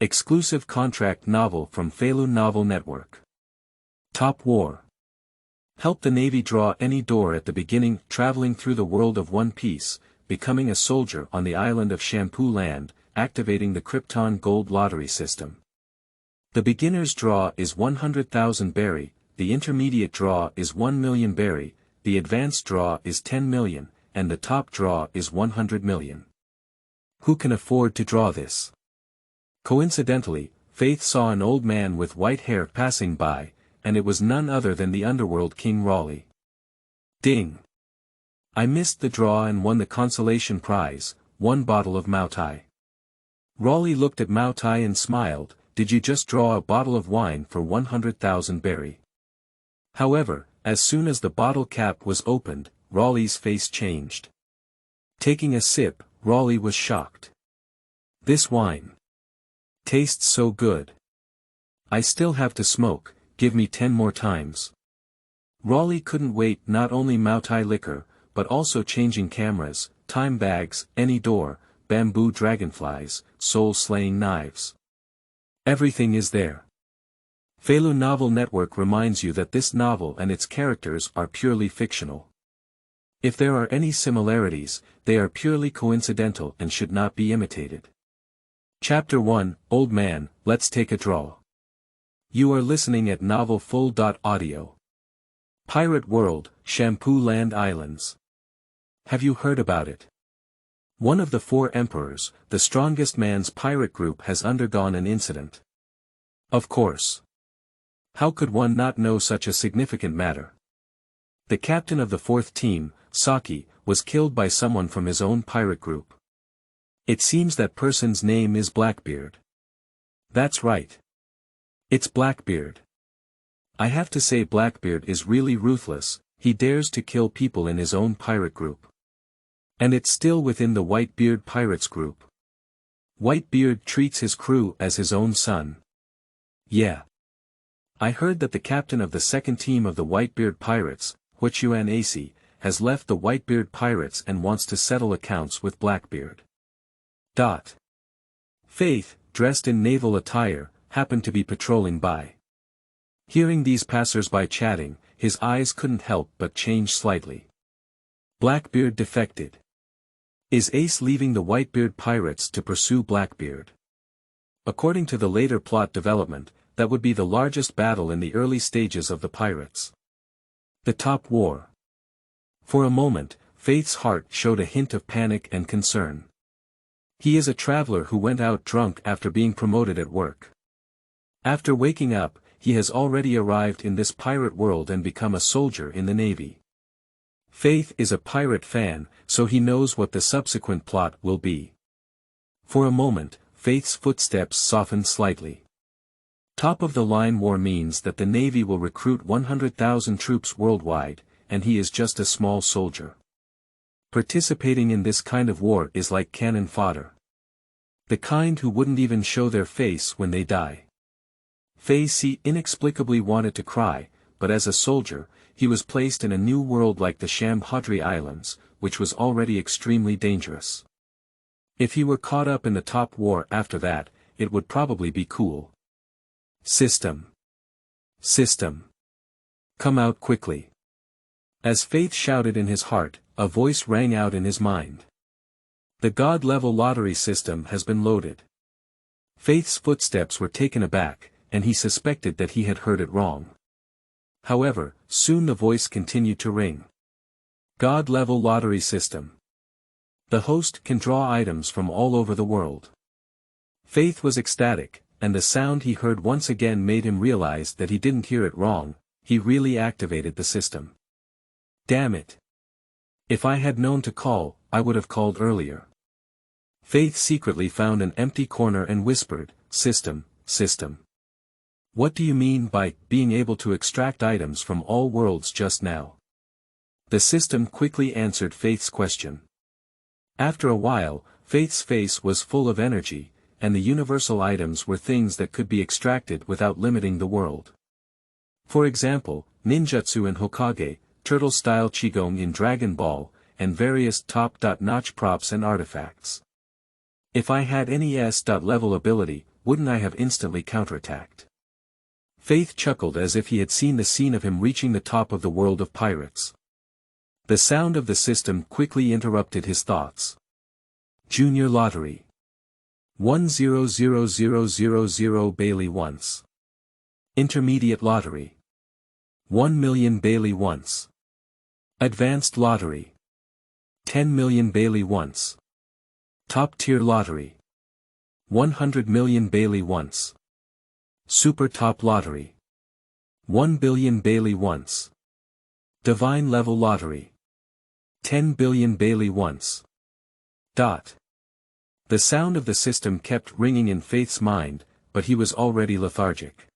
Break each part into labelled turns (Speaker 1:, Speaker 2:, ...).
Speaker 1: Exclusive contract novel from Feilu Novel Network. Top War. Help the Navy draw any door at the beginning, traveling through the world of One Piece, becoming a soldier on the island of Shampoo Land, activating the Krypton Gold Lottery system. The beginner's draw is 100,000 berry, the intermediate draw is 1 million berry, the advanced draw is 10 million, and the top draw is 100 million. Who can afford to draw this? Coincidentally, Faith saw an old man with white hair passing by, and it was none other than the underworld king Raleigh. Ding! I missed the draw and won the consolation prize, 1 bottle of Maotai. Raleigh looked at Maotai and smiled. Did you just draw a bottle of wine for 100,000 berry? However, as soon as the bottle cap was opened, Raleigh's face changed. Taking a sip, Raleigh was shocked. This wine tastes so good. I still have to smoke, give me 10 more times. Raleigh couldn't wait. Not only Maotai liquor, but also changing cameras, time bags, any door, bamboo dragonflies, soul-slaying knives. Everything is there. Feilu Novel Network reminds you that this novel and its characters are purely fictional. If there are any similarities, they are purely coincidental and should not be imitated. Chapter 1, Old Man, Let's Take a Draw. You are listening at novelfull.audio. Pirate World, Shampoo Land Islands. Have you heard about it? One of the 4 emperors, the strongest man's pirate group, has undergone an incident. Of course. How could one not know such a significant matter? The captain of the 4th team, Xia Qi, was killed by someone from his own pirate group. It seems that person's name is Blackbeard. That's right. It's Blackbeard. I have to say Blackbeard is really ruthless. He dares to kill people in his own pirate group. And it's still within the Whitebeard pirates group. Whitebeard treats his crew as his own son. Yeah. I heard that the captain of the 2nd team of the Whitebeard pirates, Xia Qi, has left the Whitebeard pirates and wants to settle accounts with Blackbeard. Faith, dressed in naval attire, happened to be patrolling by. Hearing these passers-by chatting, his eyes couldn't help but change slightly. Blackbeard defected. Is Ace leaving the Whitebeard pirates to pursue Blackbeard? According to the later plot development, that would be the largest battle in the early stages of the pirates. The Top War. For a moment, Faith's heart showed a hint of panic and concern. He is a traveler who went out drunk after being promoted at work. After waking up, he has already arrived in this pirate world and become a soldier in the Navy. Faith is a pirate fan, so he knows what the subsequent plot will be. For a moment, Faith's footsteps softened slightly. Top-of-the-line war means that the Navy will recruit 100,000 troops worldwide, and he is just a small soldier. Participating in this kind of war is like cannon fodder. The kind who wouldn't even show their face when they die. Fei inexplicably wanted to cry, but as a soldier, he was placed in a new world like the Shambhodri Islands, which was already extremely dangerous. If he were caught up in the top war after that, it would probably be cool. System. Come out quickly. As Faith shouted in his heart, a voice rang out in his mind. The God-level lottery system has been loaded. Faith's footsteps were taken aback, and he suspected that he had heard it wrong. However, soon the voice continued to ring. God-level lottery system. The host can draw items from all over the world. Faith was ecstatic, and the sound he heard once again made him realize that he didn't hear it wrong. He really activated the system. Damn it. If I had known to call, I would have called earlier. Faith secretly found an empty corner and whispered, System. What do you mean by being able to extract items from all worlds just now? The system quickly answered Faith's question. After a while, Faith's face was full of energy, and the universal items were things that could be extracted without limiting the world. For example, ninjutsu in Hokage, turtle-style qigong in Dragon Ball, and various top-notch props and artifacts. If I had any S-level ability, wouldn't I have instantly counterattacked? Faith chuckled as if he had seen the scene of him reaching the top of the world of pirates. The sound of the system quickly interrupted his thoughts. Junior Lottery. 1,000,000 Bailey once. Intermediate Lottery. 1 million Bailey once. Advanced Lottery. 10 million Bailey once. Top Tier Lottery. 100 million Bailey once. Super Top Lottery. 1 billion Bailey once. Divine Level Lottery. 10 billion Bailey once. The sound of the system kept ringing in Faith's mind, but he was already lethargic.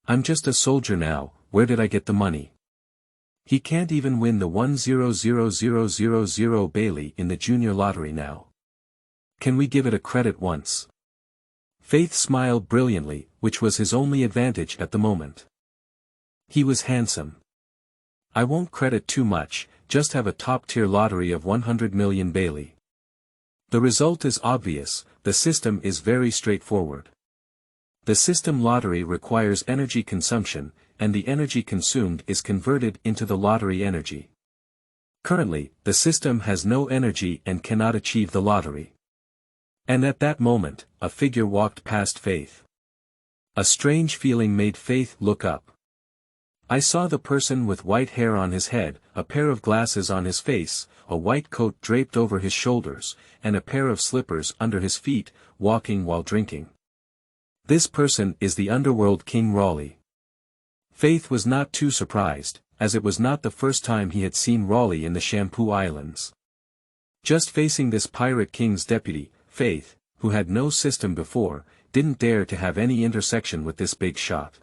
Speaker 1: I'm just a soldier now, where did I get the money? He can't even win the 1,000,000 Bailey in the junior lottery now. Can we give it a credit once? Faith smiled brilliantly, which was his only advantage at the moment. He was handsome. I won't credit too much, just have a top-tier lottery of 100 million Bailey. The result is obvious, the system is very straightforward. The system lottery requires energy consumption, and the energy consumed is converted into the lottery energy. Currently, the system has no energy and cannot achieve the lottery. And at that moment, a figure walked past Faith. A strange feeling made Faith look up. I saw the person with white hair on his head, a pair of glasses on his face, a white coat draped over his shoulders, and a pair of slippers under his feet, walking while drinking. This person is the underworld king Raleigh. Faith was not too surprised, as it was not the first time he had seen Raleigh in the Shampoo Islands. Just facing this pirate king's deputy, Faith, who had no system before, didn't dare to have any intersection with this big shot.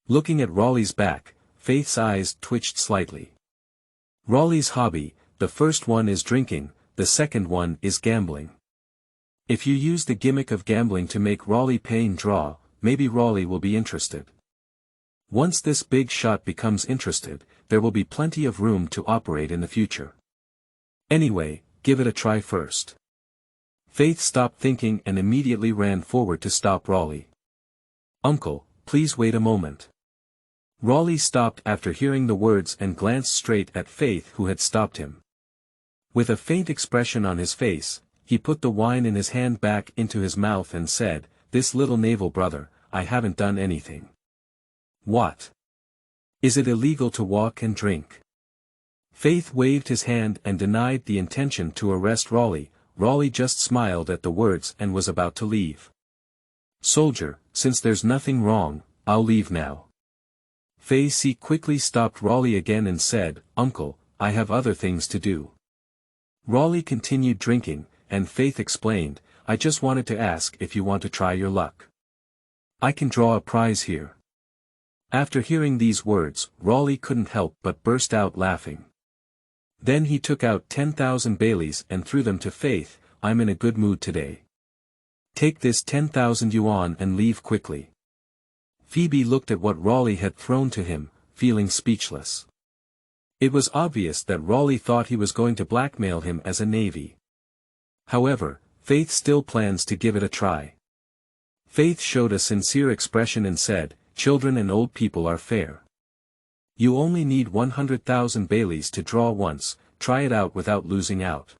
Speaker 1: Looking at Raleigh's back, Faith's eyes twitched slightly. Raleigh's hobby, the first one is drinking, the second one is gambling. If you use the gimmick of gambling to make Raleigh pay and draw, maybe Raleigh will be interested. Once this big shot becomes interested, there will be plenty of room to operate in the future. Anyway, give it a try first. Faith stopped thinking and immediately ran forward to stop Raleigh. Uncle, please wait a moment. Raleigh stopped after hearing the words and glanced straight at Faith, who had stopped him. With a faint expression on his face, he put the wine in his hand back into his mouth and said, "This little naval brother, I haven't done anything." What? Is it illegal to walk and drink? Faith waved his hand and denied the intention to arrest Raleigh. Raleigh just smiled at the words and was about to leave. Soldier, since there's nothing wrong, I'll leave now. Feilu quickly stopped Raleigh again and said, Uncle, I have other things to do. Raleigh continued drinking, and Faith explained, I just wanted to ask if you want to try your luck. I can draw a prize here. After hearing these words, Raleigh couldn't help but burst out laughing. Then he took out 10,000 Baileys and threw them to Faith. I'm in a good mood today. Take this 10,000 yuan and leave quickly. Phoebe looked at what Raleigh had thrown to him, feeling speechless. It was obvious that Raleigh thought he was going to blackmail him as a navy. However, Faith still plans to give it a try. Faith showed a sincere expression and said, Children and old people are fair. You only need 100,000 Baileys to draw once, try it out without losing out.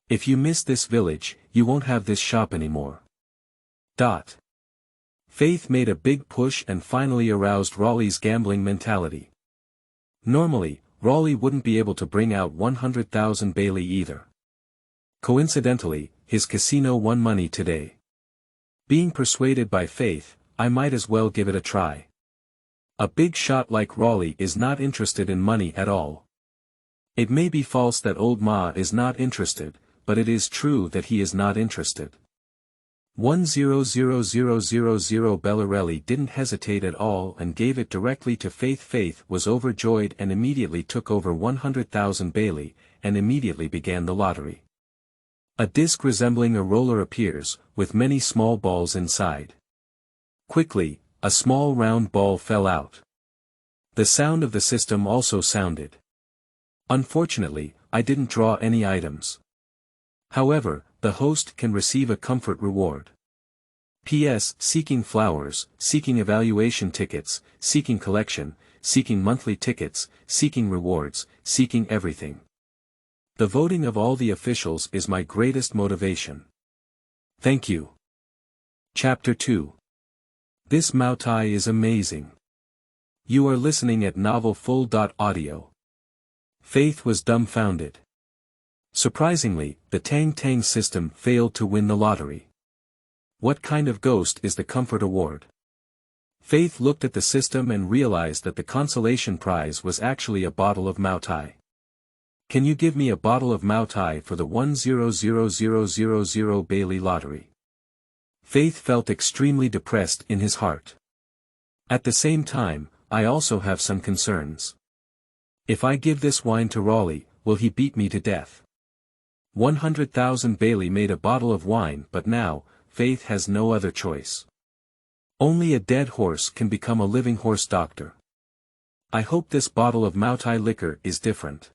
Speaker 1: If you miss this village, you won't have this shop anymore. Faith made a big push and finally aroused Raleigh's gambling mentality. Normally, Raleigh wouldn't be able to bring out 100,000 Bailey either. Coincidentally, his casino won money today. Being persuaded by Faith, I might as well give it a try. A big shot like Raleigh is not interested in money at all. It may be false that old Ma is not interested, but it is true that he is not interested. 1,000,000 Bellarelli didn't hesitate at all and gave it directly to Faith. Faith was overjoyed and immediately took over 100,000 Bailey, and immediately began the lottery. A disc resembling a roller appears, with many small balls inside. Quickly, a small round ball fell out. The sound of the system also sounded. Unfortunately, I didn't draw any items. However, the host can receive a comfort reward. P.S. Seeking flowers, seeking evaluation tickets, seeking collection, seeking monthly tickets, seeking rewards, seeking everything. The voting of all the officials is my greatest motivation. Thank you. Chapter 2. This Maotai is amazing. You are listening at novelfull.audio. Faith was dumbfounded. Surprisingly, the Tang Tang system failed to win the lottery. What kind of ghost is the Comfort Award? Faith looked at the system and realized that the consolation prize was actually a bottle of Maotai. Can you give me a bottle of Maotai for the 100,000 Bailey lottery? Faith felt extremely depressed in his heart. At the same time, I also have some concerns. If I give this wine to Raleigh, will he beat me to death? 100,000 Bailey made a bottle of wine, but now, Faith has no other choice. Only a dead horse can become a living horse doctor. I hope this bottle of Maotai liquor is different.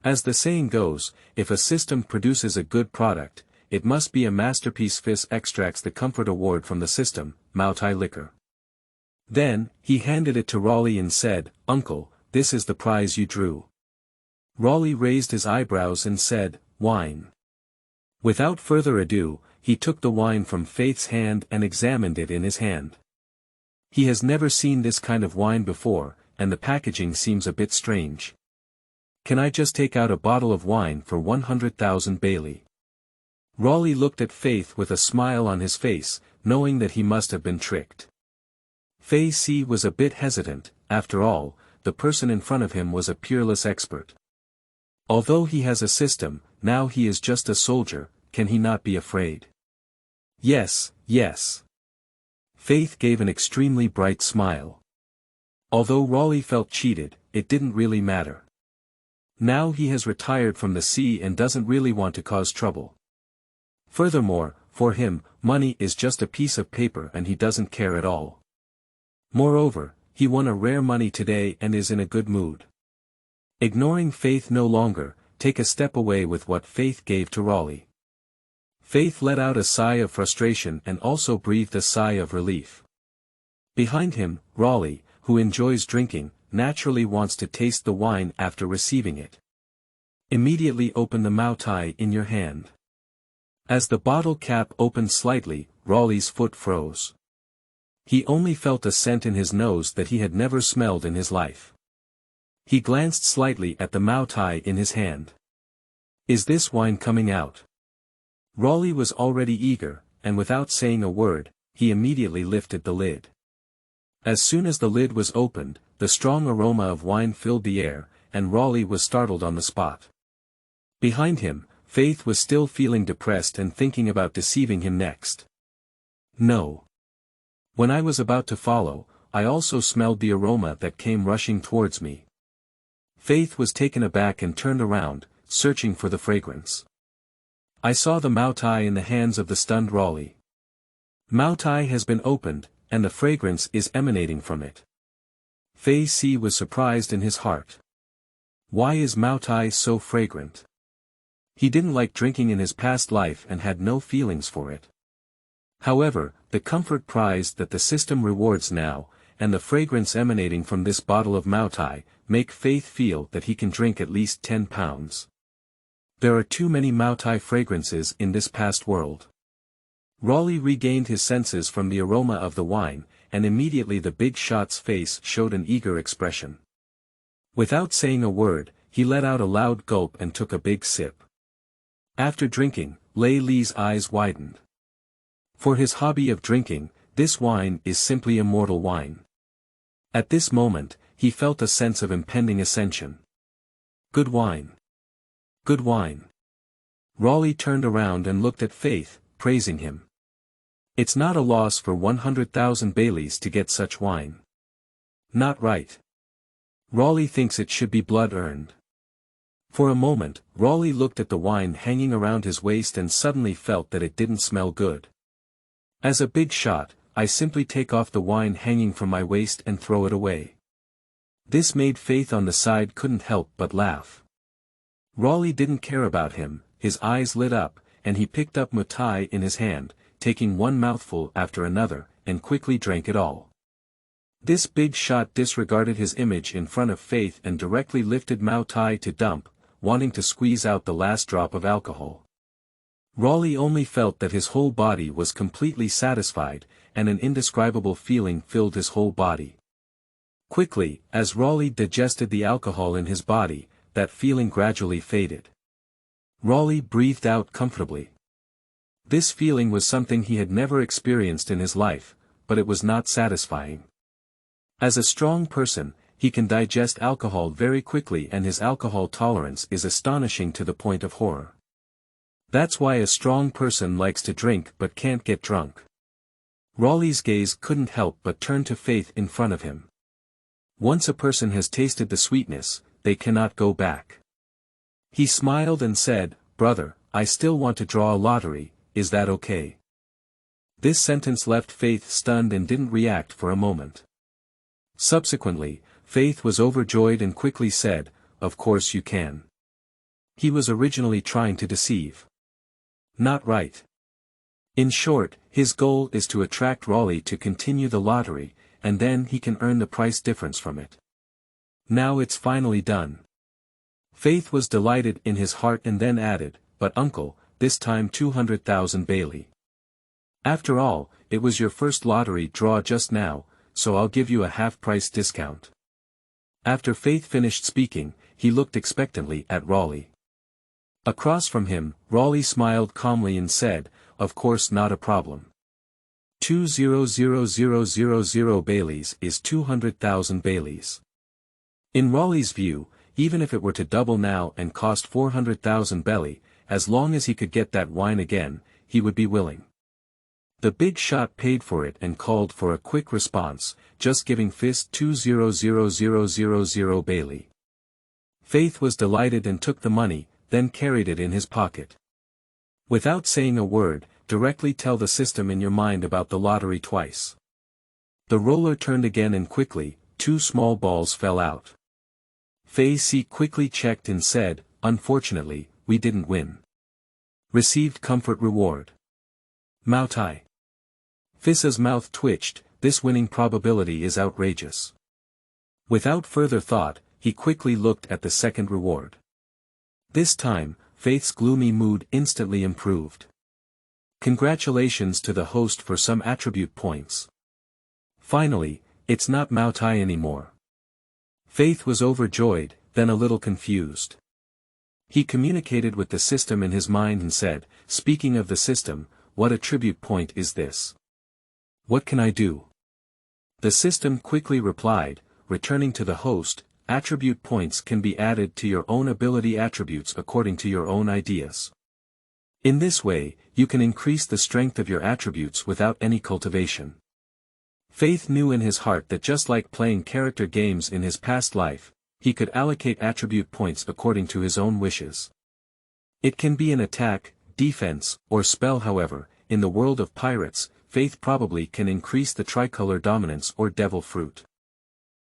Speaker 1: As the saying goes, if a system produces a good product, it must be a masterpiece. Fizz extracts the Comfort Award from the system, Maotai liquor. Then, he handed it to Raleigh and said, "Uncle, this is the prize you drew." Raleigh raised his eyebrows and said, "Wine." Without further ado, he took the wine from Faith's hand and examined it in his hand. He has never seen this kind of wine before, and the packaging seems a bit strange. Can I just take out a bottle of wine for 100,000 Bailey? Raleigh looked at Faith with a smile on his face, knowing that he must have been tricked. Feilu was a bit hesitant. After all, the person in front of him was a peerless expert. Although he has a system, now he is just a soldier, can he not be afraid? Yes, yes. Faith gave an extremely bright smile. Although Raleigh felt cheated, it didn't really matter. Now he has retired from the sea and doesn't really want to cause trouble. Furthermore, for him, money is just a piece of paper and he doesn't care at all. Moreover, he won a rare money today and is in a good mood. Ignoring Faith no longer, take a step away with what Faith gave to Raleigh. Faith let out a sigh of frustration and also breathed a sigh of relief. Behind him, Raleigh, who enjoys drinking, naturally wants to taste the wine after receiving it. Immediately open the Maotai in your hand. As the bottle cap opened slightly, Raleigh's foot froze. He only felt a scent in his nose that he had never smelled in his life. He glanced slightly at the Maotai in his hand. Is this wine coming out? Raleigh was already eager, and without saying a word, he immediately lifted the lid. As soon as the lid was opened, the strong aroma of wine filled the air, and Raleigh was startled on the spot. Behind him, Faith was still feeling depressed and thinking about deceiving him next. No. When I was about to follow, I also smelled the aroma that came rushing towards me. Faith was taken aback and turned around, searching for the fragrance. I saw the Maotai in the hands of the stunned Raleigh. Maotai has been opened, and the fragrance is emanating from it. Feilu was surprised in his heart. Why is Maotai so fragrant? He didn't like drinking in his past life and had no feelings for it. However, the comfort prize that the system rewards now, and the fragrance emanating from this bottle of Maotai, make Faith feel that he can drink at least 10 pounds. There are too many Maotai fragrances in this past world. Raleigh regained his senses from the aroma of the wine, and immediately the big shot's face showed an eager expression. Without saying a word, he let out a loud gulp and took a big sip. After drinking, Lei's eyes widened. For his hobby of drinking, this wine is simply immortal wine. At this moment, he felt a sense of impending ascension. Good wine. Good wine. Raleigh turned around and looked at Faith, praising him. It's not a loss for 100,000 Baileys to get such wine. Not right. Raleigh thinks it should be blood-earned. For a moment, Raleigh looked at the wine hanging around his waist and suddenly felt that it didn't smell good. As a big shot, I simply take off the wine hanging from my waist and throw it away. This made Faith on the side couldn't help but laugh. Raleigh didn't care about him, his eyes lit up, and he picked up Maotai in his hand, taking one mouthful after another, and quickly drank it all. This big shot disregarded his image in front of Faith and directly lifted Maotai to dump, wanting to squeeze out the last drop of alcohol. Raleigh only felt that his whole body was completely satisfied, and an indescribable feeling filled his whole body. Quickly, as Raleigh digested the alcohol in his body, that feeling gradually faded. Raleigh breathed out comfortably. This feeling was something he had never experienced in his life, but it was not satisfying. As a strong person, he can digest alcohol very quickly, and his alcohol tolerance is astonishing to the point of horror. That's why a strong person likes to drink but can't get drunk. Raleigh's gaze couldn't help but turn to Faith in front of him. Once a person has tasted the sweetness, they cannot go back. He smiled and said, "Brother, I still want to draw a lottery, is that okay?" This sentence left Faith stunned and didn't react for a moment. Subsequently, Faith was overjoyed and quickly said, "Of course you can." He was originally trying to deceive. Not right. In short, his goal is to attract Raleigh to continue the lottery, and then he can earn the price difference from it. Now it's finally done. Faith was delighted in his heart and then added, "But uncle, this time 200,000 Bailey. After all, it was your first lottery draw just now, so I'll give you a half-price discount." After Faith finished speaking, he looked expectantly at Raleigh. Across from him, Raleigh smiled calmly and said, "Of course not a problem. 200,000 Baileys is 200,000 Baileys." In Raleigh's view, even if it were to double now and cost 400,000 Bailey, as long as he could get that wine again, he would be willing. The big shot paid for it and called for a quick response, just giving Fist 200,000 Bailey. Faith was delighted and took the money, then carried it in his pocket. Without saying a word, directly tell the system in your mind about the lottery twice. The roller turned again and quickly, 2 small balls fell out. Feilu quickly checked and said, "Unfortunately, we didn't win. Received comfort reward." Maotai. Fisa's mouth twitched, this winning probability is outrageous. Without further thought, he quickly looked at the second reward. This time, Faith's gloomy mood instantly improved. Congratulations to the host for some attribute points. Finally, it's not Maotai anymore. Faith was overjoyed, then a little confused. He communicated with the system in his mind and said, "Speaking of the system, what attribute point is this? What can I do?" The system quickly replied, returning to the host, "Attribute points can be added to your own ability attributes according to your own ideas. In this way, you can increase the strength of your attributes without any cultivation." Faith knew in his heart that just like playing character games in his past life, he could allocate attribute points according to his own wishes. It can be an attack, defense, or spell. However, in the world of pirates, Faith probably can increase the tricolor dominance or devil fruit.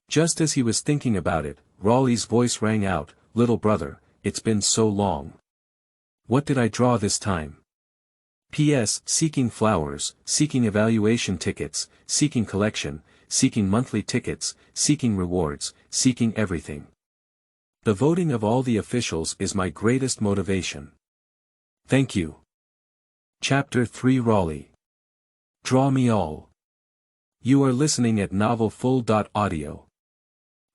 Speaker 1: Just as he was thinking about it, Raleigh's voice rang out, "Little brother, it's been so long. What did I draw this time? P.S. Seeking flowers, seeking evaluation tickets, seeking collection, seeking monthly tickets, seeking rewards, seeking everything. The voting of all the officials is my greatest motivation. Thank you." Chapter 3 Raleigh. Draw me all. You are listening at novelfull.audio.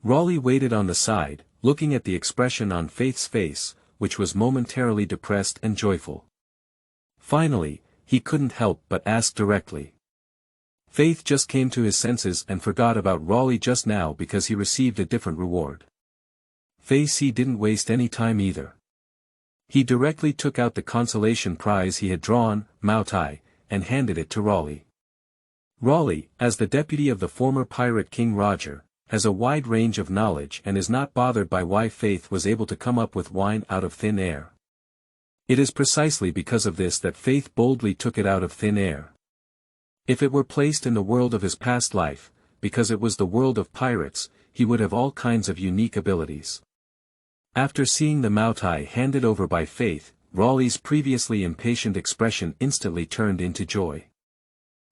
Speaker 1: Raleigh waited on the side, looking at the expression on Faith's face, which was momentarily depressed and joyful. Finally, he couldn't help but ask directly. Faith just came to his senses and forgot about Raleigh just now because he received a different reward. Feilu didn't waste any time either. He directly took out the consolation prize he had drawn, Maotai, and handed it to Raleigh. Raleigh, as the deputy of the former pirate King Roger, has a wide range of knowledge and is not bothered by why Faith was able to come up with wine out of thin air. It is precisely because of this that Faith boldly took it out of thin air. If it were placed in the world of his past life, because it was the world of pirates, he would have all kinds of unique abilities. After seeing the Maotai handed over by Faith, Raleigh's previously impatient expression instantly turned into joy.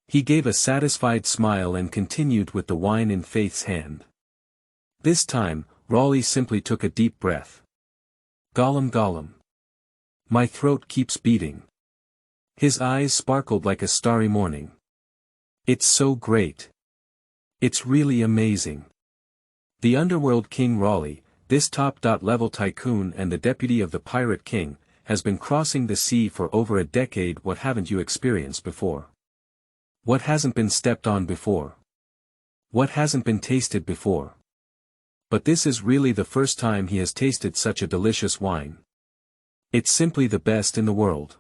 Speaker 1: He gave a satisfied smile and continued with the wine in Faith's hand. This time, Raleigh simply took a deep breath. Gollum gollum. My throat keeps beating. His eyes sparkled like a starry morning. It's so great. It's really amazing. The underworld king Raleigh, this top-level tycoon and the deputy of the pirate king, has been crossing the sea for over a decade. What haven't you experienced before? What hasn't been stepped on before? What hasn't been tasted before? But this is really the first time he has tasted such a delicious wine. It's simply the best in the world.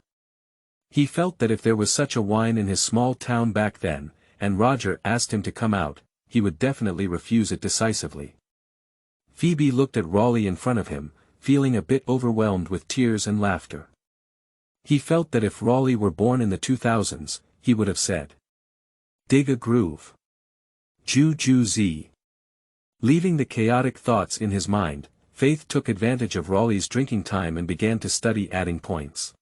Speaker 1: He felt that if there was such a wine in his small town back then, and Roger asked him to come out, he would definitely refuse it decisively. Phoebe looked at Raleigh in front of him, feeling a bit overwhelmed with tears and laughter. He felt that if Raleigh were born in the 2000s, he would have said, "Dig a groove. Ju-ju-z." Leaving the chaotic thoughts in his mind, Faith took advantage of Raleigh's drinking time and began to study adding points.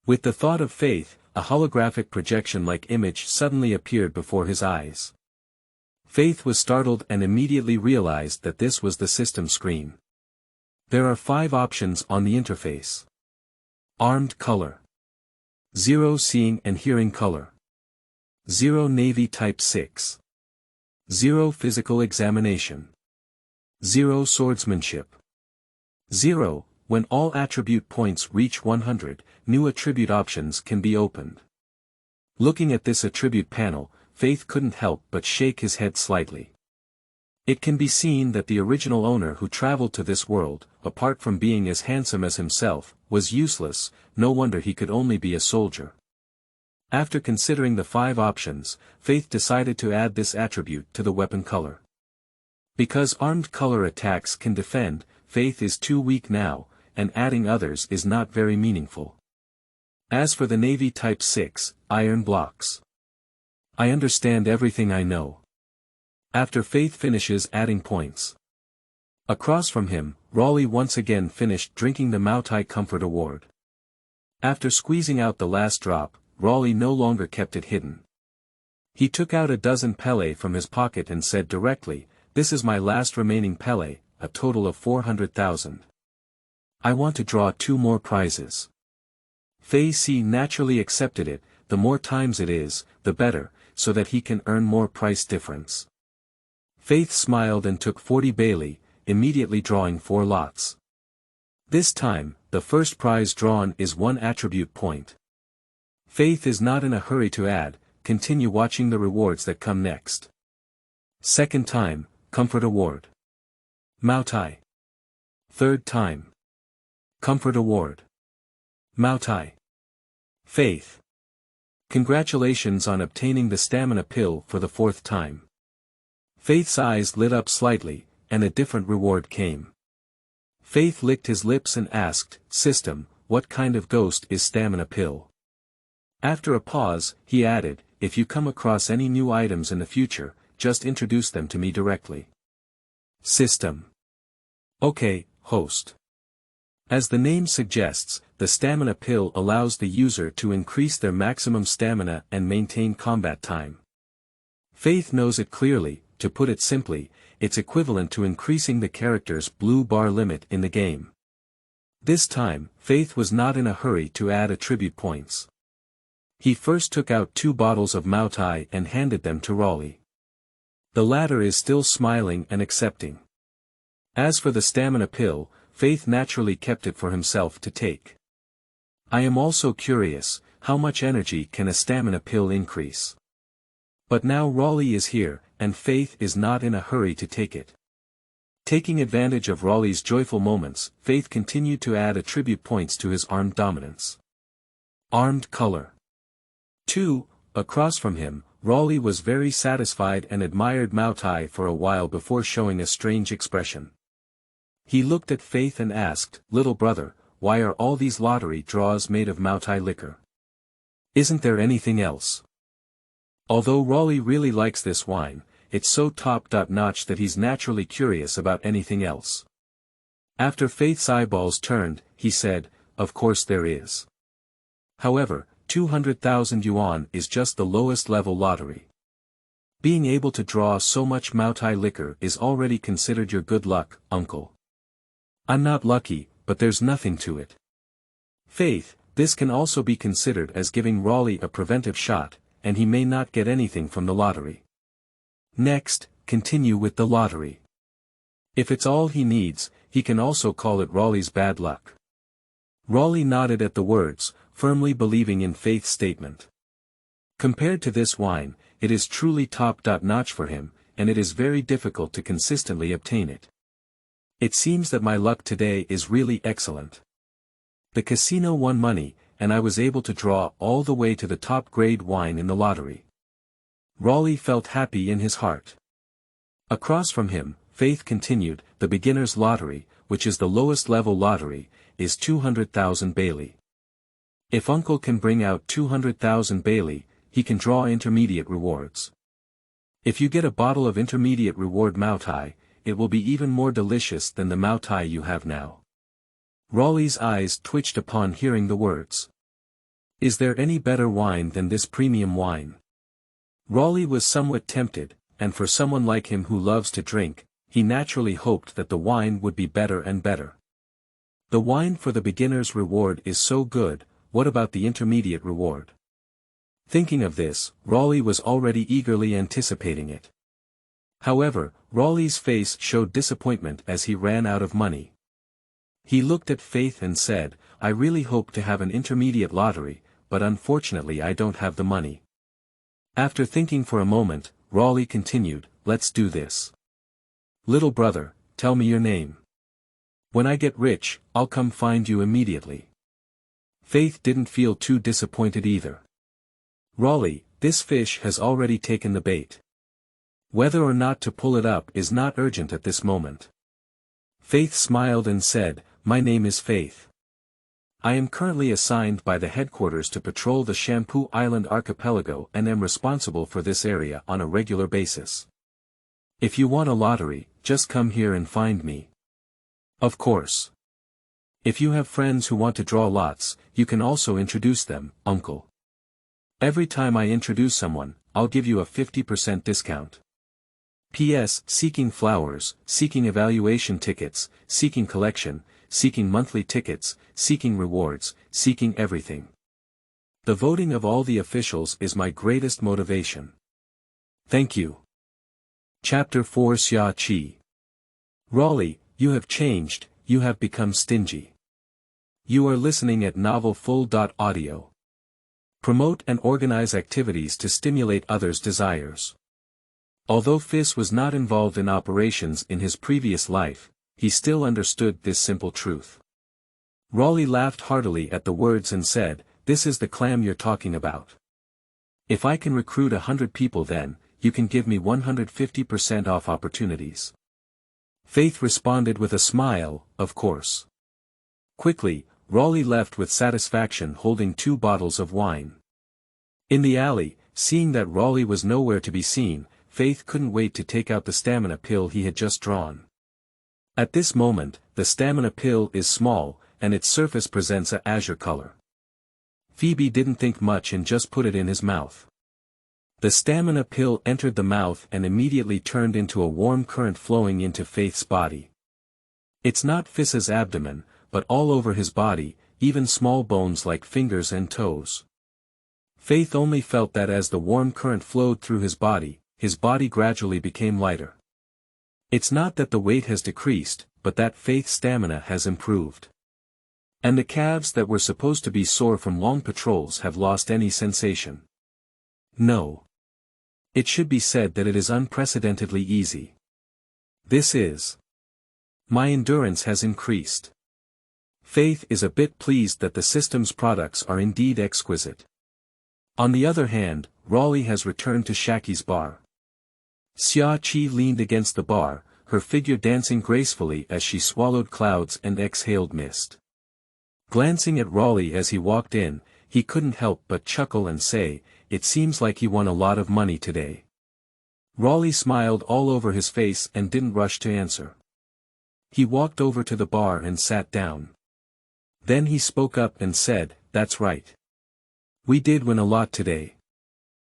Speaker 1: With the thought of Faith, a holographic projection-like image suddenly appeared before his eyes. Faith was startled and immediately realized that this was the system screen. There are 5 options on the interface. Armed color. 0 seeing and hearing color. 0 Navy Type 6. 0 physical examination. 0 swordsmanship. 0, when all attribute points reach 100, new attribute options can be opened. Looking at this attribute panel, Faith couldn't help but shake his head slightly. It can be seen that the original owner who traveled to this world, apart from being as handsome as himself, was useless. No wonder he could only be a soldier. After considering the 5 options, Faith decided to add this attribute to the weapon color. Because armed color attacks can defend, Faith is too weak now, and adding others is not very meaningful. As for the Navy Type 6, iron blocks. I understand everything I know. After Faith finishes adding points. Across from him, Raleigh once again finished drinking the Maotai Comfort Award. After squeezing out the last drop, Raleigh no longer kept it hidden. He took out a dozen pele from his pocket and said directly, "This is my last remaining pele, a total of 400,000. I want to draw 2 more prizes." Fei naturally accepted it. The more times it is, the better, so that he can earn more price difference. Faith smiled and took 40 Bailey, immediately drawing 4 lots. This time, the first prize drawn is 1 attribute point. Faith is not in a hurry to add, continue watching the rewards that come next. Second time, Comfort Award. Maotai. Third time. Comfort Award. Maotai. Faith. Congratulations on obtaining the stamina pill for the 4th time. Faith's eyes lit up slightly, and a different reward came. Faith licked his lips and asked, "System, what kind of ghost is stamina pill?" After a pause, he added, "If you come across any new items in the future, just introduce them to me directly." System. Okay, host. As the name suggests, the stamina pill allows the user to increase their maximum stamina and maintain combat time. Faith knows it clearly. To put it simply, it's equivalent to increasing the character's blue bar limit in the game. This time, Faith was not in a hurry to add attribute points. He first took out 2 bottles of Maotai and handed them to Raleigh. The latter is still smiling and accepting. As for the stamina pill, Faith naturally kept it for himself to take. I am also curious, how much energy can a stamina pill increase? But now Raleigh is here, and Faith is not in a hurry to take it. Taking advantage of Raleigh's joyful moments, Faith continued to add attribute points to his armed dominance. Armed color. 2. Across from him, Raleigh was very satisfied and admired Maotai for a while before showing a strange expression. He looked at Faith and asked, "Little brother, why are all these lottery draws made of Maotai liquor? Isn't there anything else?" Although Raleigh really likes this wine, it's so top-notch that he's naturally curious about anything else. After Faith's eyeballs turned, he said, "Of course there is. However, 200,000 yuan is just the lowest level lottery. Being able to draw so much Maotai liquor is already considered your good luck, uncle. I'm not lucky, but there's nothing to it. Faith, this can also be considered as giving Raleigh a preventive shot, and he may not get anything from the lottery. Next, continue with the lottery. If it's all he needs, he can also call it Raleigh's bad luck. Raleigh nodded at the words, firmly believing in Faith's statement. Compared to this wine, it is truly top-notch for him, and it is very difficult to consistently obtain it. It seems that my luck today is really excellent. The casino won money, and I was able to draw all the way to the top-grade wine in the lottery. Raleigh felt happy in his heart. Across from him, Faith continued, the beginner's lottery, which is the lowest level lottery, is 200,000 Bailey. If uncle can bring out 200,000 Bailey, he can draw intermediate rewards. If you get a bottle of intermediate reward Maotai, it will be even more delicious than the Maotai you have now. Raleigh's eyes twitched upon hearing the words. Is there any better wine than this premium wine? Raleigh was somewhat tempted, and for someone like him who loves to drink, he naturally hoped that the wine would be better and better. The wine for the beginner's reward is so good, what about the intermediate reward? Thinking of this, Raleigh was already eagerly anticipating it. However, Raleigh's face showed disappointment as he ran out of money. He looked at Faith and said, I really hope to have an intermediate lottery, but unfortunately I don't have the money. After thinking for a moment, Raleigh continued, let's do this. Little brother, tell me your name. When I get rich, I'll come find you immediately. Faith didn't feel too disappointed either. Raleigh, this fish has already taken the bait. Whether or not to pull it up is not urgent at this moment. Faith smiled and said, my name is Faith. I am currently assigned by the headquarters to patrol the Shampoo Island archipelago and am responsible for this area on a regular basis. If you want a lottery, just come here and find me. Of course. If you have friends who want to draw lots, you can also introduce them, uncle. Every time I introduce someone, I'll give you a 50% discount. P.S. Seeking flowers, seeking evaluation tickets, seeking collection, seeking monthly tickets, seeking rewards, seeking everything. The voting of all the officials is my greatest motivation. Thank you. Chapter 4 Xia Qi. Raleigh, you have changed, you have become stingy. You are listening at novelfull.audio. Promote and organize activities to stimulate others' desires. Although Fis was not involved in operations in his previous life, he still understood this simple truth. Raleigh laughed heartily at the words and said, this is the clam you're talking about. If I can recruit 100 people then, you can give me 150% off opportunities. Faith responded with a smile, of course. Quickly, Raleigh left with satisfaction holding 2 bottles of wine. In the alley, seeing that Raleigh was nowhere to be seen, Faith couldn't wait to take out the stamina pill he had just drawn. At this moment, the stamina pill is small, and its surface presents a azure color. Phoebe didn't think much and just put it in his mouth. The stamina pill entered the mouth and immediately turned into a warm current flowing into Faith's body. It's not Fis's abdomen, but all over his body, even small bones like fingers and toes. Faith only felt that as the warm current flowed through his body gradually became lighter. It's not that the weight has decreased, but that Faith's stamina has improved. And the calves that were supposed to be sore from long patrols have lost any sensation. No. It should be said that it is unprecedentedly easy. This is. My endurance has increased. Faith is a bit pleased that the system's products are indeed exquisite. On the other hand, Raleigh has returned to Xia Qi's bar. Xia Qi leaned against the bar, her figure dancing gracefully as she swallowed clouds and exhaled mist. Glancing at Raleigh as he walked in, he couldn't help but chuckle and say, it seems like he won a lot of money today. Raleigh smiled all over his face and didn't rush to answer. He walked over to the bar and sat down. Then he spoke up and said, that's right. We did win a lot today.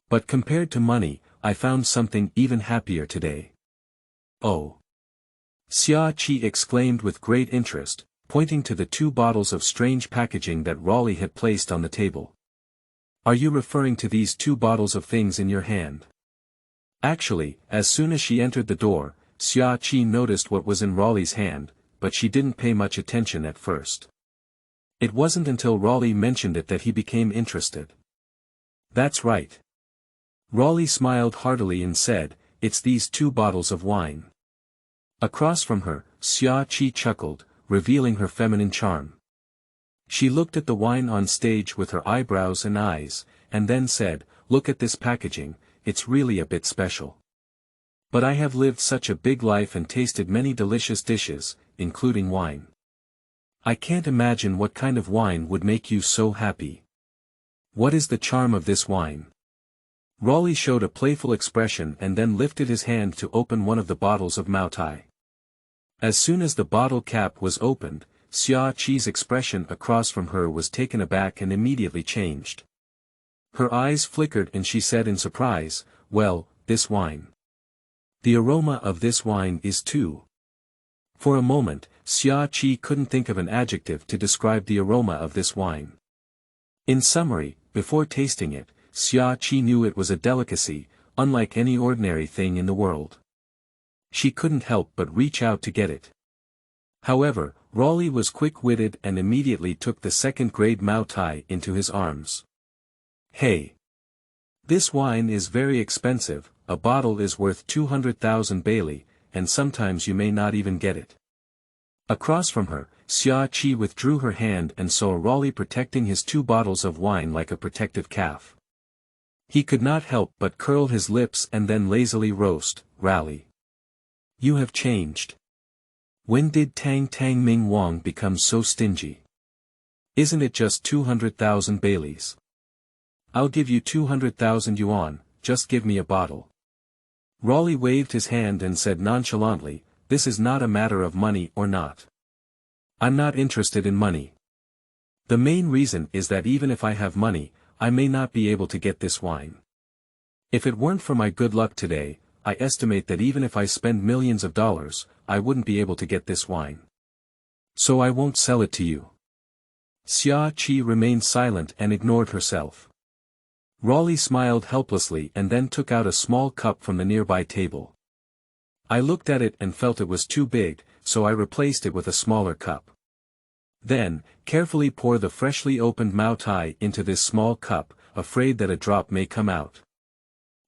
Speaker 1: But compared to money, I found something even happier today. Oh! Xia Qi exclaimed with great interest, pointing to the 2 bottles of strange packaging that Raleigh had placed on the table. Are you referring to these 2 bottles of things in your hand? Actually, as soon as she entered the door, Xia Qi noticed what was in Raleigh's hand, but she didn't pay much attention at first. It wasn't until Raleigh mentioned it that he became interested. That's right. Raleigh smiled heartily and said, it's these 2 bottles of wine. Across from her, Xia Qi chuckled, revealing her feminine charm. She looked at the wine on stage with her eyebrows and eyes, and then said, look at this packaging, it's really a bit special. But I have lived such a big life and tasted many delicious dishes, including wine. I can't imagine what kind of wine would make you so happy. What is the charm of this wine? Raleigh showed a playful expression and then lifted his hand to open one of the bottles of Maotai. As soon as the bottle cap was opened, Xia Qi's expression across from her was taken aback and immediately changed. Her eyes flickered and she said in surprise, well, this wine. The aroma of this wine is too. For a moment, Xia Qi couldn't think of an adjective to describe the aroma of this wine. In summary, before tasting it, Xia Qi knew it was a delicacy, unlike any ordinary thing in the world. She couldn't help but reach out to get it. However, Raleigh was quick-witted and immediately took the second-grade Maotai into his arms. Hey! This wine is very expensive, a bottle is worth 200,000 Bailey, and sometimes you may not even get it. Across from her, Xia Qi withdrew her hand and saw Raleigh protecting his 2 bottles of wine like a protective calf. He could not help but curl his lips and then lazily roast, Raleigh. You have changed. When did Tang Ming Wang become so stingy? Isn't it just 200,000 Baileys? I'll give you 200,000 yuan, just give me a bottle. Raleigh waved his hand and said nonchalantly, this is not a matter of money or not. I'm not interested in money. The main reason is that even if I have money, I may not be able to get this wine. If it weren't for my good luck today, I estimate that even if I spend millions of dollars, I wouldn't be able to get this wine. So I won't sell it to you. Xia Qi remained silent and ignored herself. Raleigh smiled helplessly and then took out a small cup from the nearby table. I looked at it and felt it was too big, so I replaced it with a smaller cup. Then, carefully pour the freshly opened Maotai into this small cup, afraid that a drop may come out.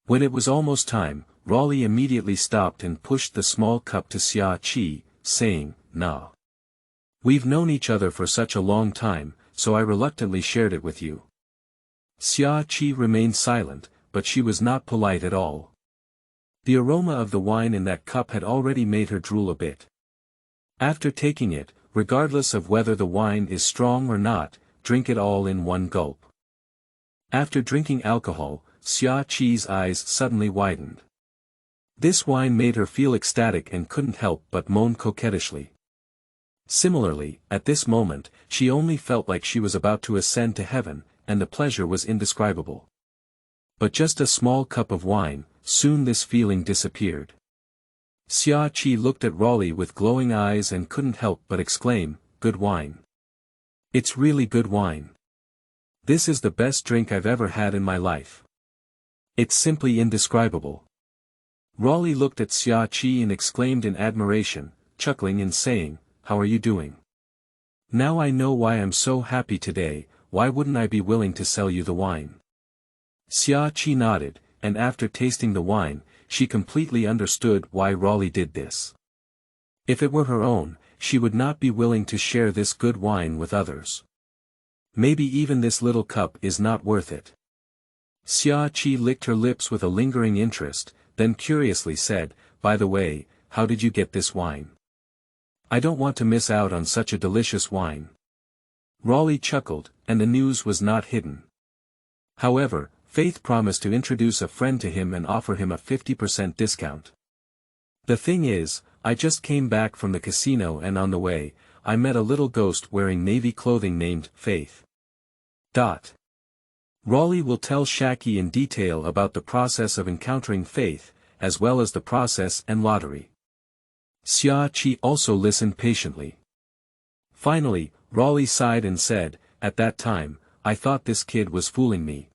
Speaker 1: When it was almost time, Raleigh immediately stopped and pushed the small cup to Xia Qi, saying, nah. We've known each other for such a long time, so I reluctantly shared it with you. Xia Qi remained silent, but she was not polite at all. The aroma of the wine in that cup had already made her drool a bit. After taking it, regardless of whether the wine is strong or not, drink it all in one gulp. After drinking alcohol, Xia Qi's eyes suddenly widened. This wine made her feel ecstatic and couldn't help but moan coquettishly. Similarly, at this moment, she only felt like she was about to ascend to heaven, and the pleasure was indescribable. But just a small cup of wine, soon this feeling disappeared. Xia Qi looked at Raleigh with glowing eyes and couldn't help but exclaim, good wine. It's really good wine. This is the best drink I've ever had in my life. It's simply indescribable. Raleigh looked at Xia Qi and exclaimed in admiration, chuckling and saying, how are you doing? Now I know why I'm so happy today, why wouldn't I be willing to sell you the wine? Xia Qi nodded, and after tasting the wine, she completely understood why Raleigh did this. If it were her own, she would not be willing to share this good wine with others. Maybe even this little cup is not worth it. Xia Qi licked her lips with a lingering interest, then curiously said, by the way, how did you get this wine? I don't want to miss out on such a delicious wine. Raleigh chuckled, and the news was not hidden. However, Faith promised to introduce a friend to him and offer him a 50% discount. The thing is, I just came back from the casino and on the way, I met a little ghost wearing navy clothing named Faith. Raleigh will tell Xia Qi in detail about the process of encountering Faith, as well as the process and lottery. Xia Qi also listened patiently. Finally, Raleigh sighed and said, "At that time, I thought this kid was fooling me.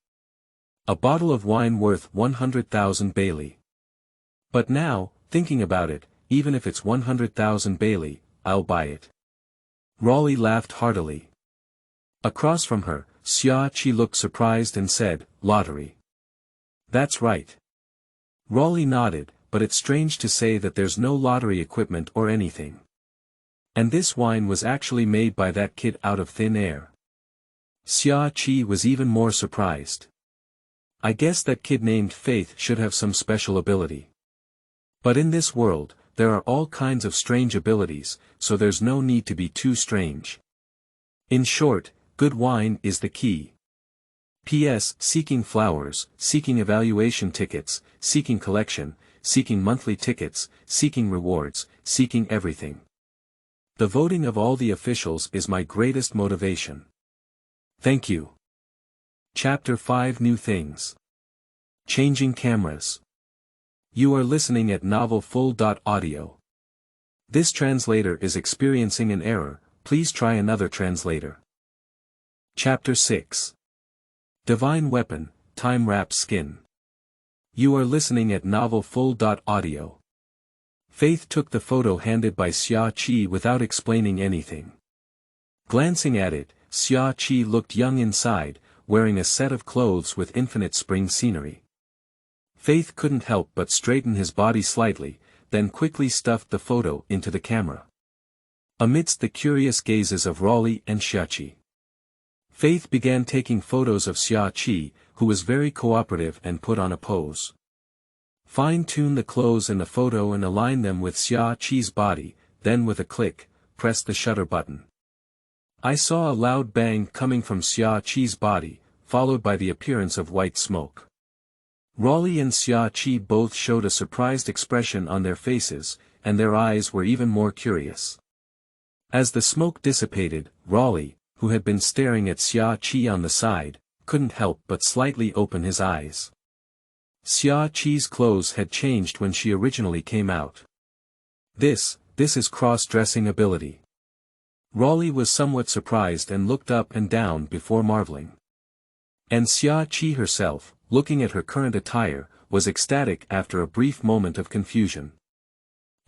Speaker 1: A bottle of wine worth 100,000 Bailey. But now, thinking about it, even if it's 100,000 Bailey, I'll buy it." Raleigh laughed heartily. Across from her, Xia Qi looked surprised and said, "Lottery." "That's right." Raleigh nodded, "But it's strange to say that there's no lottery equipment or anything. And this wine was actually made by that kid out of thin air." Xia Qi was even more surprised. "I guess that kid named Faith should have some special ability. But in this world, there are all kinds of strange abilities, so there's no need to be too strange. In short, good wine is the key. P.S. Seeking flowers, seeking evaluation tickets, seeking collection, seeking monthly tickets, seeking rewards, seeking everything. The voting of all the officials is my greatest motivation. Thank you." Chapter 5 New Things. Changing Cameras. You are listening at novelfull.audio. This translator is experiencing an error, please try another translator. Chapter 6. Divine Weapon, Time-Wrapped Skin. You are listening at novelfull.audio. Faith took the photo handed by Xia Qi without explaining anything. Glancing at it, Xia Qi looked young inside, wearing a set of clothes with infinite spring scenery. Faith couldn't help but straighten his body slightly, then quickly stuffed the photo into the camera. Amidst the curious gazes of Raleigh and Xia Qi, Faith began taking photos of Xia Qi, who was very cooperative and put on a pose. Fine-tune the clothes in the photo and align them with Xia Qi's body, then with a click, press the shutter button. I saw a loud bang coming from Xia Qi's body, followed by the appearance of white smoke. Raleigh and Xia Qi both showed a surprised expression on their faces, and their eyes were even more curious. As the smoke dissipated, Raleigh, who had been staring at Xia Qi on the side, couldn't help but slightly open his eyes. Xia Qi's clothes had changed when she originally came out. This is cross-dressing ability. Raleigh was somewhat surprised and looked up and down before marveling. And Xia Qi herself, looking at her current attire, was ecstatic after a brief moment of confusion.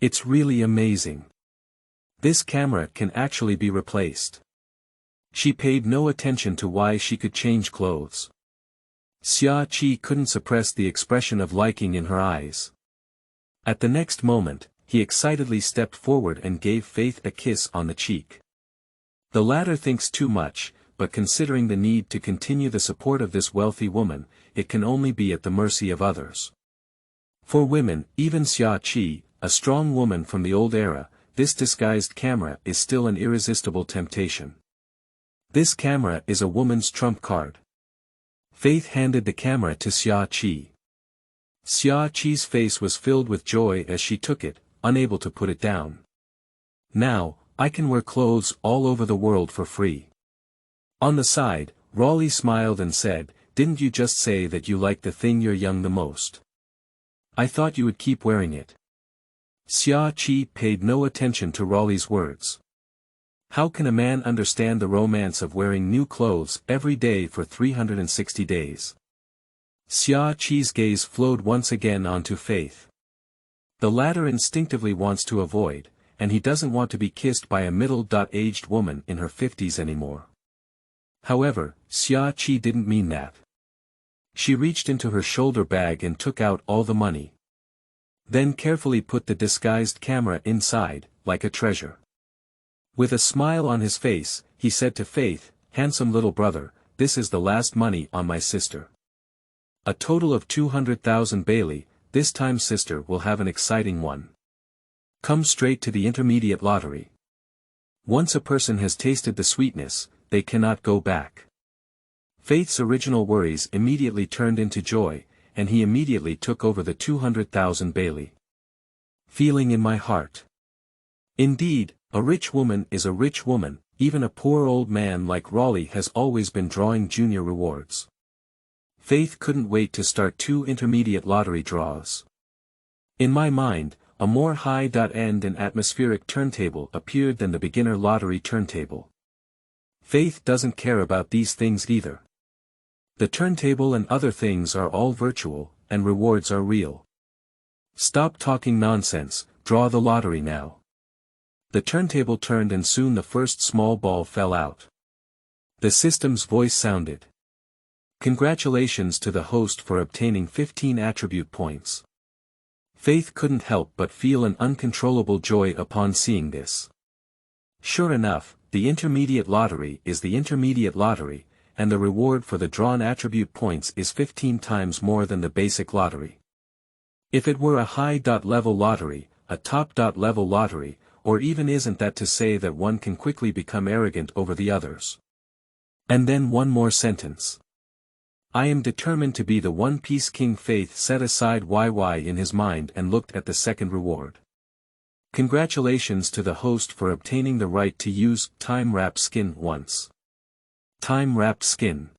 Speaker 1: "It's really amazing. This camera can actually be replaced." She paid no attention to why she could change clothes. Xia Qi couldn't suppress the expression of liking in her eyes. At the next moment, he excitedly stepped forward and gave Faith a kiss on the cheek. The latter thinks too much, but considering the need to continue the support of this wealthy woman, it can only be at the mercy of others. For women, even Xia Qi, a strong woman from the old era, this disguised camera is still an irresistible temptation. This camera is a woman's trump card. Faith handed the camera to Xia Qi. Xia Qi's face was filled with joy as she took it, unable to put it down. "Now, I can wear clothes all over the world for free." On the side, Raleigh smiled and said, "Didn't you just say that you like the thing you're young the most? I thought you would keep wearing it." Xia Qi paid no attention to Raleigh's words. How can a man understand the romance of wearing new clothes every day for 360 days? Xia Qi's gaze flowed once again onto Faith. The latter instinctively wants to avoid, and he doesn't want to be kissed by a middle-aged woman in her 50s anymore. However, Xia Qi didn't mean that. She reached into her shoulder bag and took out all the money. Then carefully put the disguised camera inside, like a treasure. With a smile on his face, he said to Faith, "Handsome little brother, this is the last money on my sister. A total of 200,000 Bailey, this time sister will have an exciting one. Come straight to the intermediate lottery. Once a person has tasted the sweetness, they cannot go back." Faith's original worries immediately turned into joy, and he immediately took over the 200,000 Bailey. Feeling in my heart. Indeed, a rich woman is a rich woman, even a poor old man like Raleigh has always been drawing junior rewards. Faith couldn't wait to start 2 intermediate lottery draws. In my mind, a more high-end and atmospheric turntable appeared than the beginner lottery turntable. Faith doesn't care about these things either. The turntable and other things are all virtual, and rewards are real. Stop talking nonsense, draw the lottery now. The turntable turned and soon the first small ball fell out. The system's voice sounded. Congratulations to the host for obtaining 15 attribute points. Faith couldn't help but feel an uncontrollable joy upon seeing this. Sure enough, the intermediate lottery is the intermediate lottery, and the reward for the drawn attribute points is 15 times more than the basic lottery. If it were a high-level lottery, a top-level lottery, or even isn't that to say that one can quickly become arrogant over the others. And then one more sentence. I am determined to be the One Piece King. Faith set aside YY in his mind and looked at the second reward. Congratulations to the host for obtaining the right to use time-wrapped skin once. Time-wrapped skin.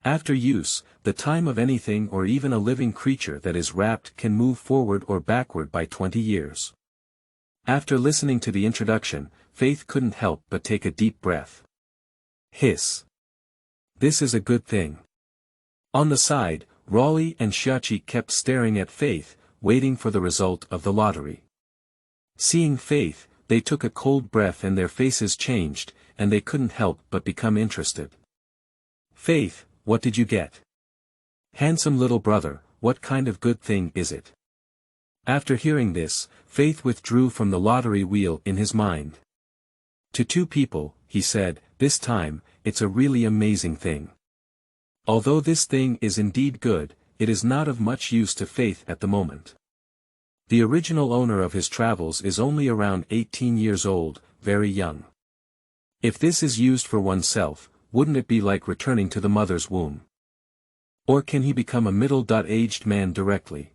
Speaker 1: After use, the time of anything or even a living creature that is wrapped can move forward or backward by 20 years. After listening to the introduction, Faith couldn't help but take a deep breath. Hiss. This is a good thing. On the side, Raleigh and Xia Qi kept staring at Faith, waiting for the result of the lottery. Seeing Faith, they took a cold breath and their faces changed, and they couldn't help but become interested. Faith, what did you get? Handsome little brother, what kind of good thing is it? After hearing this, Faith withdrew from the lottery wheel in his mind. To 2 people, he said, this time, it's a really amazing thing. Although this thing is indeed good, it is not of much use to Faith at the moment. The original owner of his travels is only around 18 years old, very young. If this is used for oneself, wouldn't it be like returning to the mother's womb? Or can he become a middle-aged man directly?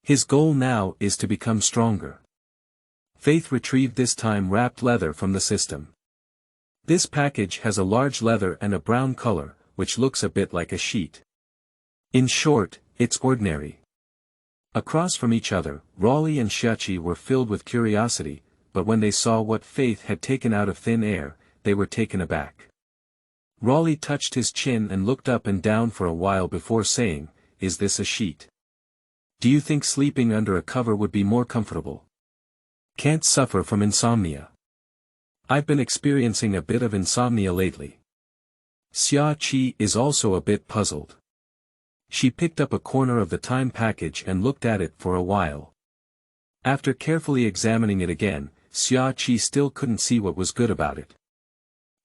Speaker 1: His goal now is to become stronger. Faith retrieved this time-wrapped leather from the system. This package has a large leather and a brown color, which looks a bit like a sheet. In short, it's ordinary. Across from each other, Raleigh and Xia Qi were filled with curiosity, but when they saw what Faith had taken out of thin air, they were taken aback. Raleigh touched his chin and looked up and down for a while before saying, "Is this a sheet? Do you think sleeping under a cover would be more comfortable? Can't suffer from insomnia. I've been experiencing a bit of insomnia lately." Xia Qi is also a bit puzzled. She picked up a corner of the time package and looked at it for a while. After carefully examining it again, Xia Qi still couldn't see what was good about it.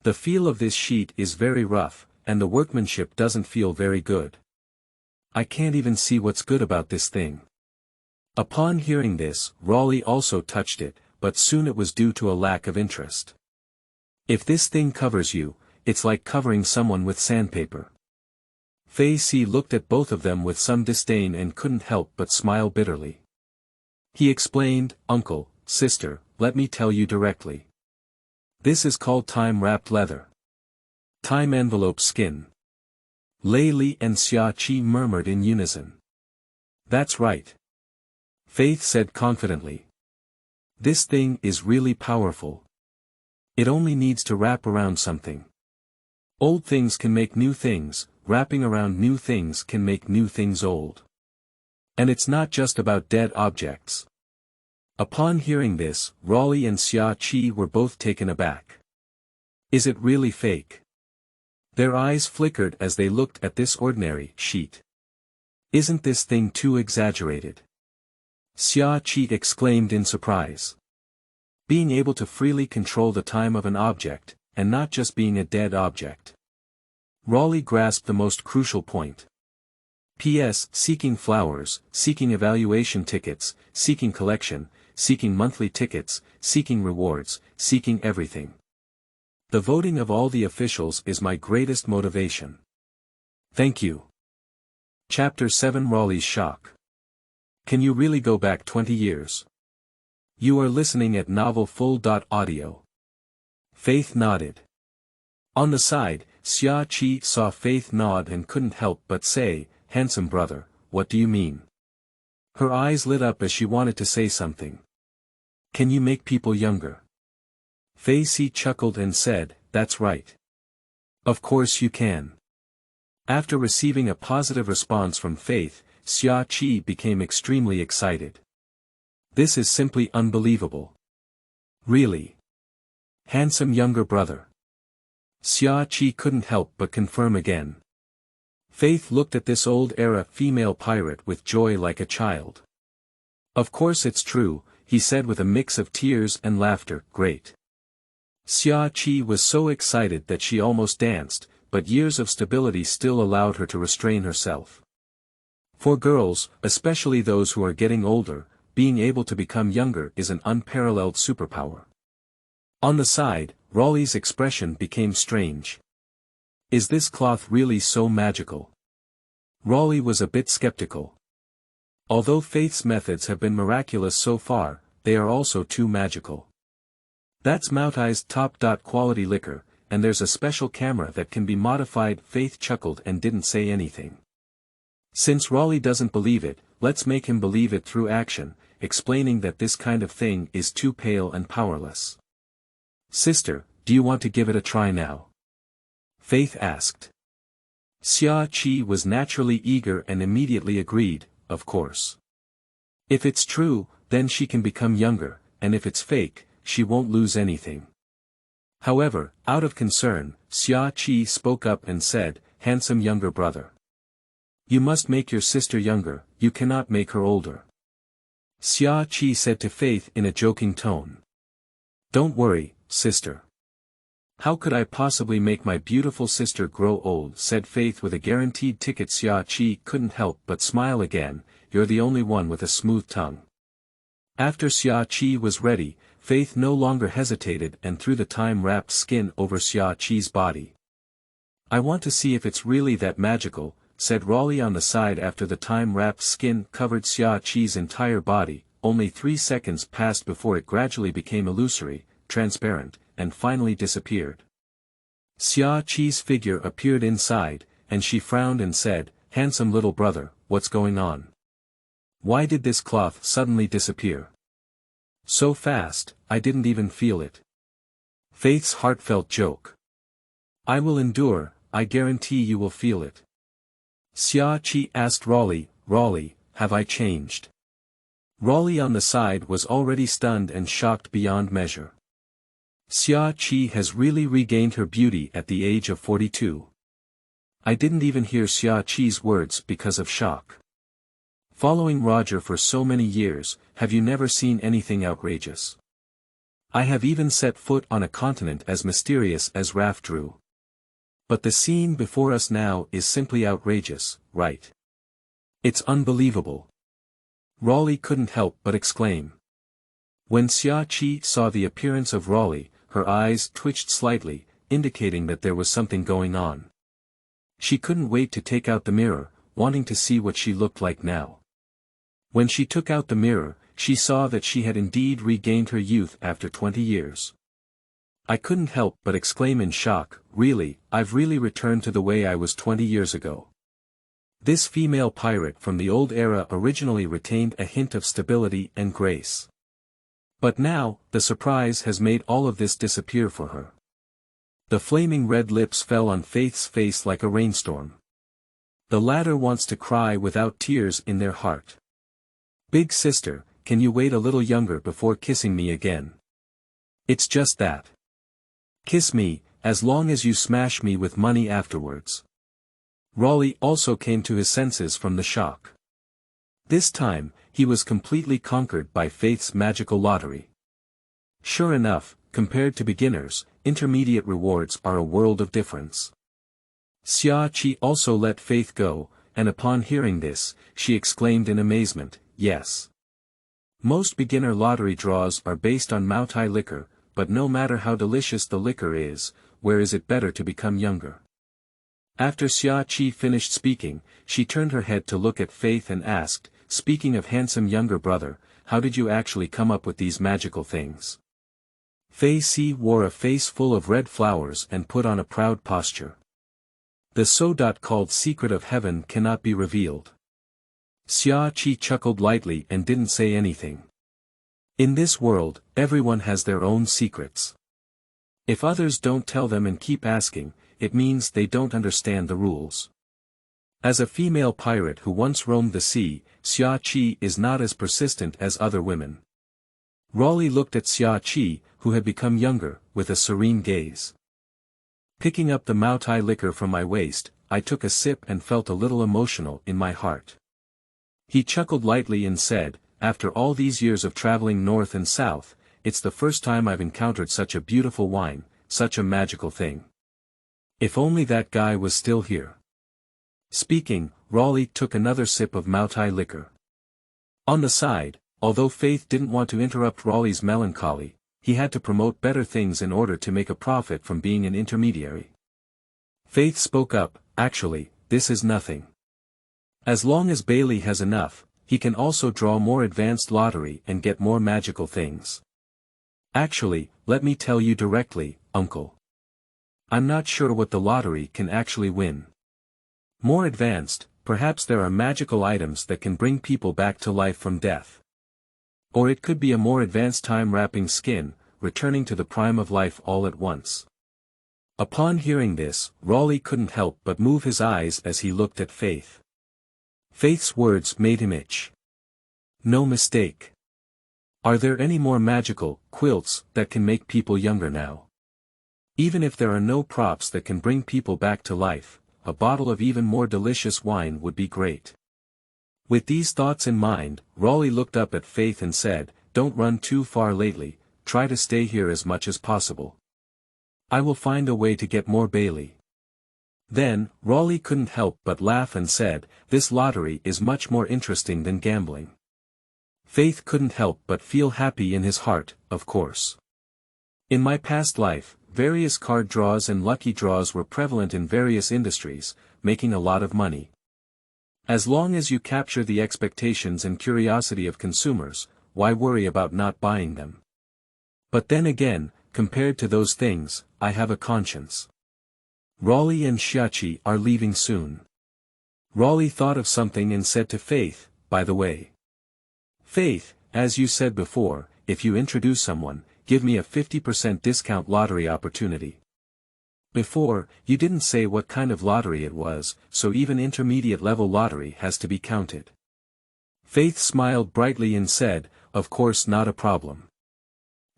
Speaker 1: The feel of this sheet is very rough, and the workmanship doesn't feel very good. I can't even see what's good about this thing. Upon hearing this, Raleigh also touched it, but soon it was due to a lack of interest. If this thing covers you, it's like covering someone with sandpaper. Fei looked at both of them with some disdain and couldn't help but smile bitterly. He explained, "Uncle, sister, let me tell you directly. This is called time-wrapped leather. Time envelope skin." Lei and Xia Qi murmured in unison. "That's right," Faith said confidently. "This thing is really powerful. It only needs to wrap around something. Old things can make new things, wrapping around new things can make new things old. And it's not just about dead objects." Upon hearing this, Raleigh and Xia Qi were both taken aback. "Is it really fake?" Their eyes flickered as they looked at this ordinary sheet. "Isn't this thing too exaggerated?" Xia Qi exclaimed in surprise. Being able to freely control the time of an object, and not just being a dead object. Raleigh grasped the most crucial point. P.S. Seeking flowers, seeking evaluation tickets, seeking collection, seeking monthly tickets, seeking rewards, seeking everything. The voting of all the officials is my greatest motivation. Thank you. Chapter 7 Raleigh's Shock. Can you really go back 20 years? You are listening at novelfull.audio. Faith nodded. On the side, Xia Qi saw Faith nod and couldn't help but say, "Handsome brother, what do you mean?" Her eyes lit up as she wanted to say something. "Can you make people younger?" Feilu chuckled and said, "That's right. Of course you can." After receiving a positive response from Faith, Xia Qi became extremely excited. "This is simply unbelievable. Really? Handsome younger brother." Xia Qi couldn't help but confirm again. Faith looked at this old-era female pirate with joy like a child. "Of course it's true," he said with a mix of tears and laughter. "Great." Xia Qi was so excited that she almost danced, but years of stability still allowed her to restrain herself. For girls, especially those who are getting older, being able to become younger is an unparalleled superpower. On the side, Raleigh's expression became strange. "Is this cloth really so magical?" Raleigh was a bit skeptical. Although Faith's methods have been miraculous so far, they are also too magical. "That's Maotai's top-quality liquor, and there's a special camera that can be modified." Faith chuckled and didn't say anything. "Since Raleigh doesn't believe it, let's make him believe it through action, explaining that this kind of thing is too pale and powerless." "Sister, do you want to give it a try now?" Faith asked. Xia Qi was naturally eager and immediately agreed, "Of course. If it's true, then she can become younger, and if it's fake, she won't lose anything." However, out of concern, Xia Qi spoke up and said, "Handsome younger brother. You must make your sister younger, you cannot make her older." Xia Qi said to Faith in a joking tone. "Don't worry, sister. How could I possibly make my beautiful sister grow old?" said Faith with a guaranteed ticket. Xia Qi couldn't help but smile again. "You're the only one with a smooth tongue." After Xia Qi was ready, Faith no longer hesitated and threw the time-wrapped skin over Xia Qi's body. "I want to see if it's really that magical," said Raleigh on the side. After the time-wrapped skin covered Xia Qi's entire body, only 3 seconds passed before it gradually became illusory, transparent, and finally disappeared. Xia Qi's figure appeared inside, and she frowned and said, "Handsome little brother, what's going on? Why did this cloth suddenly disappear? So fast, I didn't even feel it." Faith's heartfelt joke. "I will endure, I guarantee you will feel it." Xia Qi asked Raleigh, "Have I changed?" Raleigh on the side was already stunned and shocked beyond measure. Xia Qi has really regained her beauty at the age of 42. I didn't even hear Xia Qi's words because of shock. Following Roger for so many years, have you never seen anything outrageous? I have even set foot on a continent as mysterious as Rafdru. But the scene before us now is simply outrageous, right? It's unbelievable. Raleigh couldn't help but exclaim. When Xia Qi saw the appearance of Raleigh, her eyes twitched slightly, indicating that there was something going on. She couldn't wait to take out the mirror, wanting to see what she looked like now. When she took out the mirror, she saw that she had indeed regained her youth after 20 years. I couldn't help but exclaim in shock, "Really, I've really returned to the way I was 20 years ago." This female pirate from the old era originally retained a hint of stability and grace. But now, the surprise has made all of this disappear for her. The flaming red lips fell on Faith's face like a rainstorm. The latter wants to cry without tears in their heart. "Big sister, can you wait a little younger before kissing me again? It's just that. Kiss me, as long as you smash me with money afterwards." Raleigh also came to his senses from the shock. This time, he was completely conquered by Faith's magical lottery. Sure enough, compared to beginners, intermediate rewards are a world of difference. Xia Qi also let Faith go, and upon hearing this, she exclaimed in amazement, "Yes. Most beginner lottery draws are based on Maotai liquor, but no matter how delicious the liquor is, where is it better to become younger?" After Xia Qi finished speaking, she turned her head to look at Faith and asked, "Speaking of handsome younger brother, how did you actually come up with these magical things?" Feilu wore a face full of red flowers and put on a proud posture. The so-called secret of heaven cannot be revealed. Xia Qi chuckled lightly and didn't say anything. In this world, everyone has their own secrets. If others don't tell them and keep asking, it means they don't understand the rules. As a female pirate who once roamed the sea, Xia Qi is not as persistent as other women. Raleigh looked at Xia Qi, who had become younger, with a serene gaze. Picking up the Maotai liquor from my waist, I took a sip and felt a little emotional in my heart. He chuckled lightly and said, "After all these years of traveling north and south, it's the first time I've encountered such a beautiful wine, such a magical thing. If only that guy was still here." Speaking, Raleigh took another sip of Maotai liquor. On the side, although Faith didn't want to interrupt Raleigh's melancholy, he had to promote better things in order to make a profit from being an intermediary. Faith spoke up, "Actually, this is nothing. As long as Bailey has enough, he can also draw more advanced lottery and get more magical things. Actually, let me tell you directly, uncle. I'm not sure what the lottery can actually win. More advanced, perhaps there are magical items that can bring people back to life from death. Or it could be a more advanced time-wrapping skin, returning to the prime of life all at once." Upon hearing this, Raleigh couldn't help but move his eyes as he looked at Faith. Faith's words made him itch. No mistake. Are there any more magical quilts that can make people younger now? Even if there are no props that can bring people back to life, a bottle of even more delicious wine would be great. With these thoughts in mind, Raleigh looked up at Faith and said, "Don't run too far lately, try to stay here as much as possible. I will find a way to get more Bailey." Then, Raleigh couldn't help but laugh and said, "This lottery is much more interesting than gambling." Faith couldn't help but feel happy in his heart, of course. In my past life, various card draws and lucky draws were prevalent in various industries, making a lot of money. As long as you capture the expectations and curiosity of consumers, why worry about not buying them? But then again, compared to those things, I have a conscience. Raleigh and Xia Qi are leaving soon. Raleigh thought of something and said to Faith, "By the way, Faith, as you said before, if you introduce someone, give me a 50% discount lottery opportunity. Before, you didn't say what kind of lottery it was, so even intermediate level lottery has to be counted." Faith smiled brightly and said, "Of course, not a problem.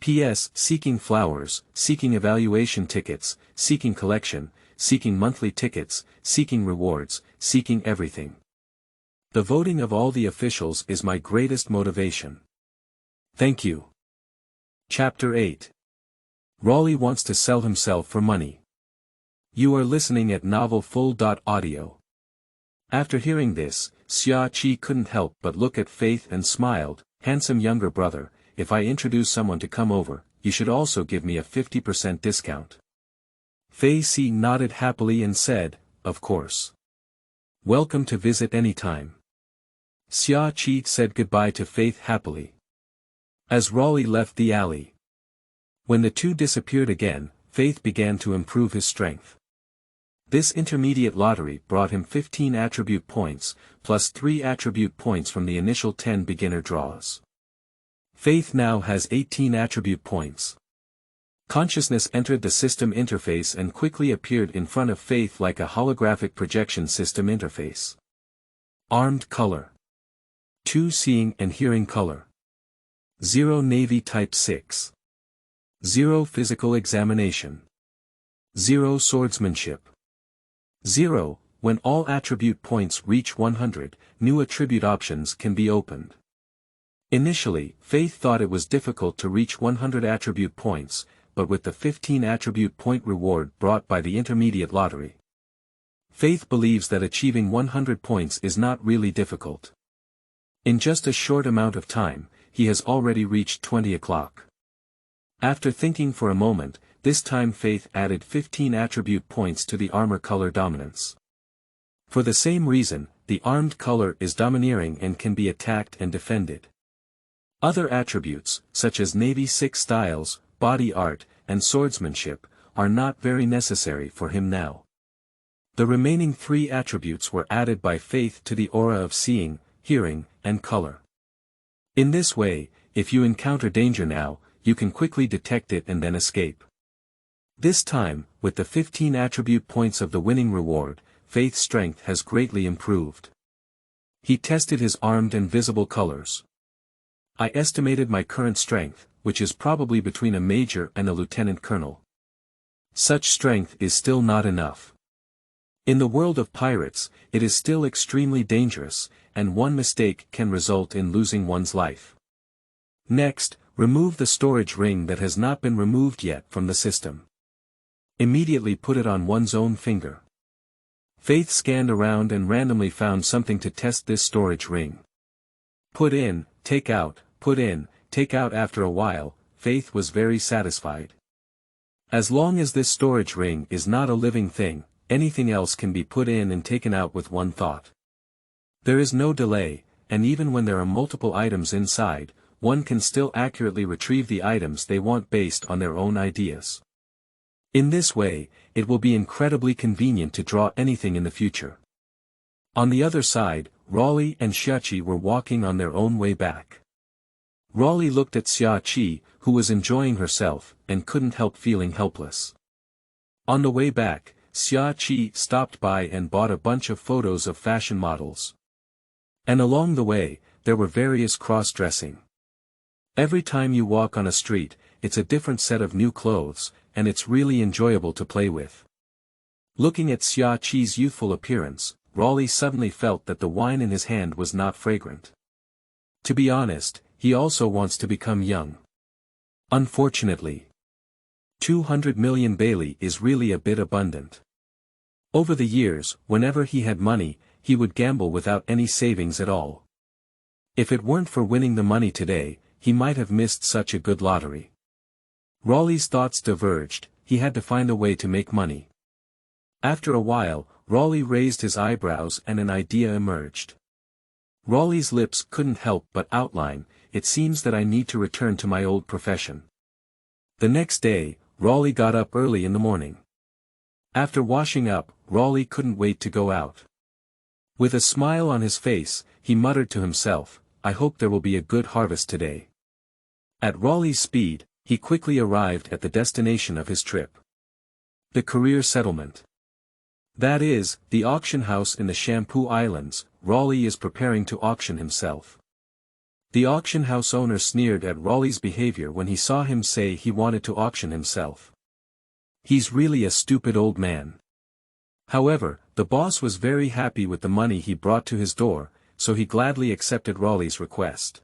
Speaker 1: P.S. Seeking flowers, seeking evaluation tickets, seeking collection, seeking monthly tickets, seeking rewards, seeking everything. The voting of all the officials is my greatest motivation. Thank you." Chapter 8. Raleigh wants to sell himself for money. You are listening at novelfull.audio. After hearing this, Xia Qi couldn't help but look at Faith and smiled, "Handsome younger brother, if I introduce someone to come over, you should also give me a 50% discount." Fei nodded happily and said, "Of course. Welcome to visit anytime." Xia Qi said goodbye to Faith happily. As Raleigh left the alley, when the two disappeared again, Faith began to improve his strength. This intermediate lottery brought him 15 attribute points, plus 3 attribute points from the initial 10 beginner draws. Faith now has 18 attribute points. Consciousness entered the system interface and quickly appeared in front of Faith like a holographic projection system interface. Armed color. 2 seeing and hearing color. 0 Navy Type 6. 0 Physical examination. 0 Swordsmanship. 0. When all attribute points reach 100, new attribute options can be opened. Initially, Faith thought it was difficult to reach 100 attribute points, but with the 15 attribute point reward brought by the intermediate lottery, Faith believes that achieving 100 points is not really difficult. In just a short amount of time, he has already reached 20 o'clock. After thinking for a moment, this time Faith added 15 attribute points to the armor color dominance. For the same reason, the armed color is domineering and can be attacked and defended. Other attributes, such as Navy 6 styles, body art, and swordsmanship, are not very necessary for him now. The remaining 3 attributes were added by Faith to the aura of seeing, hearing, and color. In this way, if you encounter danger now, you can quickly detect it and then escape. This time, with the 15 attribute points of the winning reward, Faith's strength has greatly improved. He tested his armed and visible colors. I estimated my current strength, which is probably between a major and a lieutenant colonel. Such strength is still not enough. In the world of pirates, it is still extremely dangerous, and one mistake can result in losing one's life. Next, remove the storage ring that has not been removed yet from the system. Immediately put it on one's own finger. Faith scanned around and randomly found something to test this storage ring. Put in, take out, put in, take out. After a while, Faith was very satisfied. As long as this storage ring is not a living thing, anything else can be put in and taken out with one thought. There is no delay, and even when there are multiple items inside, one can still accurately retrieve the items they want based on their own ideas. In this way, it will be incredibly convenient to draw anything in the future. On the other side, Raleigh and Xia Qi were walking on their own way back. Raleigh looked at Xia Qi, who was enjoying herself, and couldn't help feeling helpless. On the way back, Xia Qi stopped by and bought a bunch of photos of fashion models. And along the way, there were various cross-dressing. Every time you walk on a street, it's a different set of new clothes, and it's really enjoyable to play with. Looking at Xia Qi's youthful appearance, Raleigh suddenly felt that the wine in his hand was not fragrant. To be honest, he also wants to become young. Unfortunately, 200 million Bailey is really a bit abundant. Over the years, whenever he had money, he would gamble without any savings at all. If it weren't for winning the money today, he might have missed such a good lottery. Raleigh's thoughts diverged. He had to find a way to make money. After a while, Raleigh raised his eyebrows and an idea emerged. Raleigh's lips couldn't help but outline, "It seems that I need to return to my old profession." The next day, Raleigh got up early in the morning. After washing up, Raleigh couldn't wait to go out. With a smile on his face, he muttered to himself, "I hope there will be a good harvest today." At Raleigh's speed, he quickly arrived at the destination of his trip. The career settlement. That is, the auction house in the Shampoo Islands. Raleigh is preparing to auction himself. The auction house owner sneered at Raleigh's behavior when he saw him say he wanted to auction himself. "He's really a stupid old man." However, the boss was very happy with the money he brought to his door, so he gladly accepted Raleigh's request.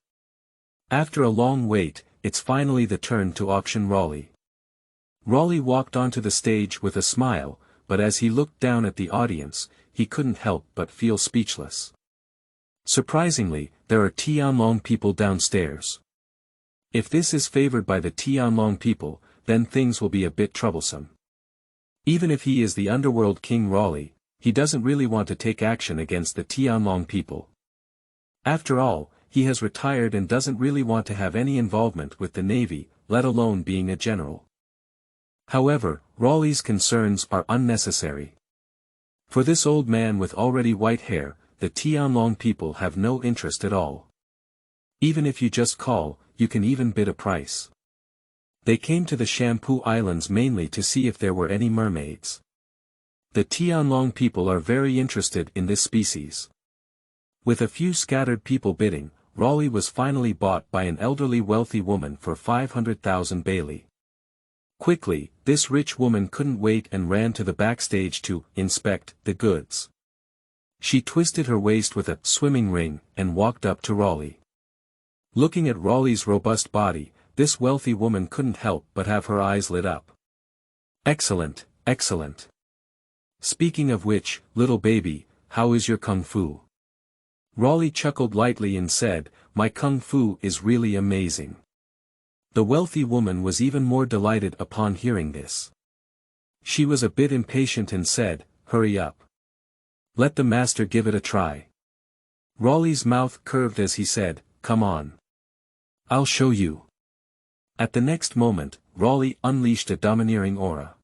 Speaker 1: After a long wait, it's finally the turn to auction Raleigh. Raleigh walked onto the stage with a smile, but as he looked down at the audience, he couldn't help but feel speechless. Surprisingly, there are Tianlong people downstairs. If this is favored by the Tianlong people, then things will be a bit troublesome. Even if he is the underworld king Raleigh, he doesn't really want to take action against the Tianlong people. After all, he has retired and doesn't really want to have any involvement with the navy, let alone being a general. However, Raleigh's concerns are unnecessary. For this old man with already white hair, the Tianlong people have no interest at all. Even if you just call, you can even bid a price. They came to the Shampoo Islands mainly to see if there were any mermaids. The Tianlong people are very interested in this species. With a few scattered people bidding, Raleigh was finally bought by an elderly wealthy woman for 500,000 Bailey. Quickly, this rich woman couldn't wait and ran to the backstage to inspect the goods. She twisted her waist with a swimming ring and walked up to Raleigh. Looking at Raleigh's robust body, this wealthy woman couldn't help but have her eyes lit up. "Excellent, excellent. Speaking of which, little baby, how is your kung fu?" Raleigh chuckled lightly and said, "My kung fu is really amazing." The wealthy woman was even more delighted upon hearing this. She was a bit impatient and said, "Hurry up. Let the master give it a try." Raleigh's mouth curved as he said, "Come on. I'll show you." At the next moment, Raleigh unleashed a domineering aura.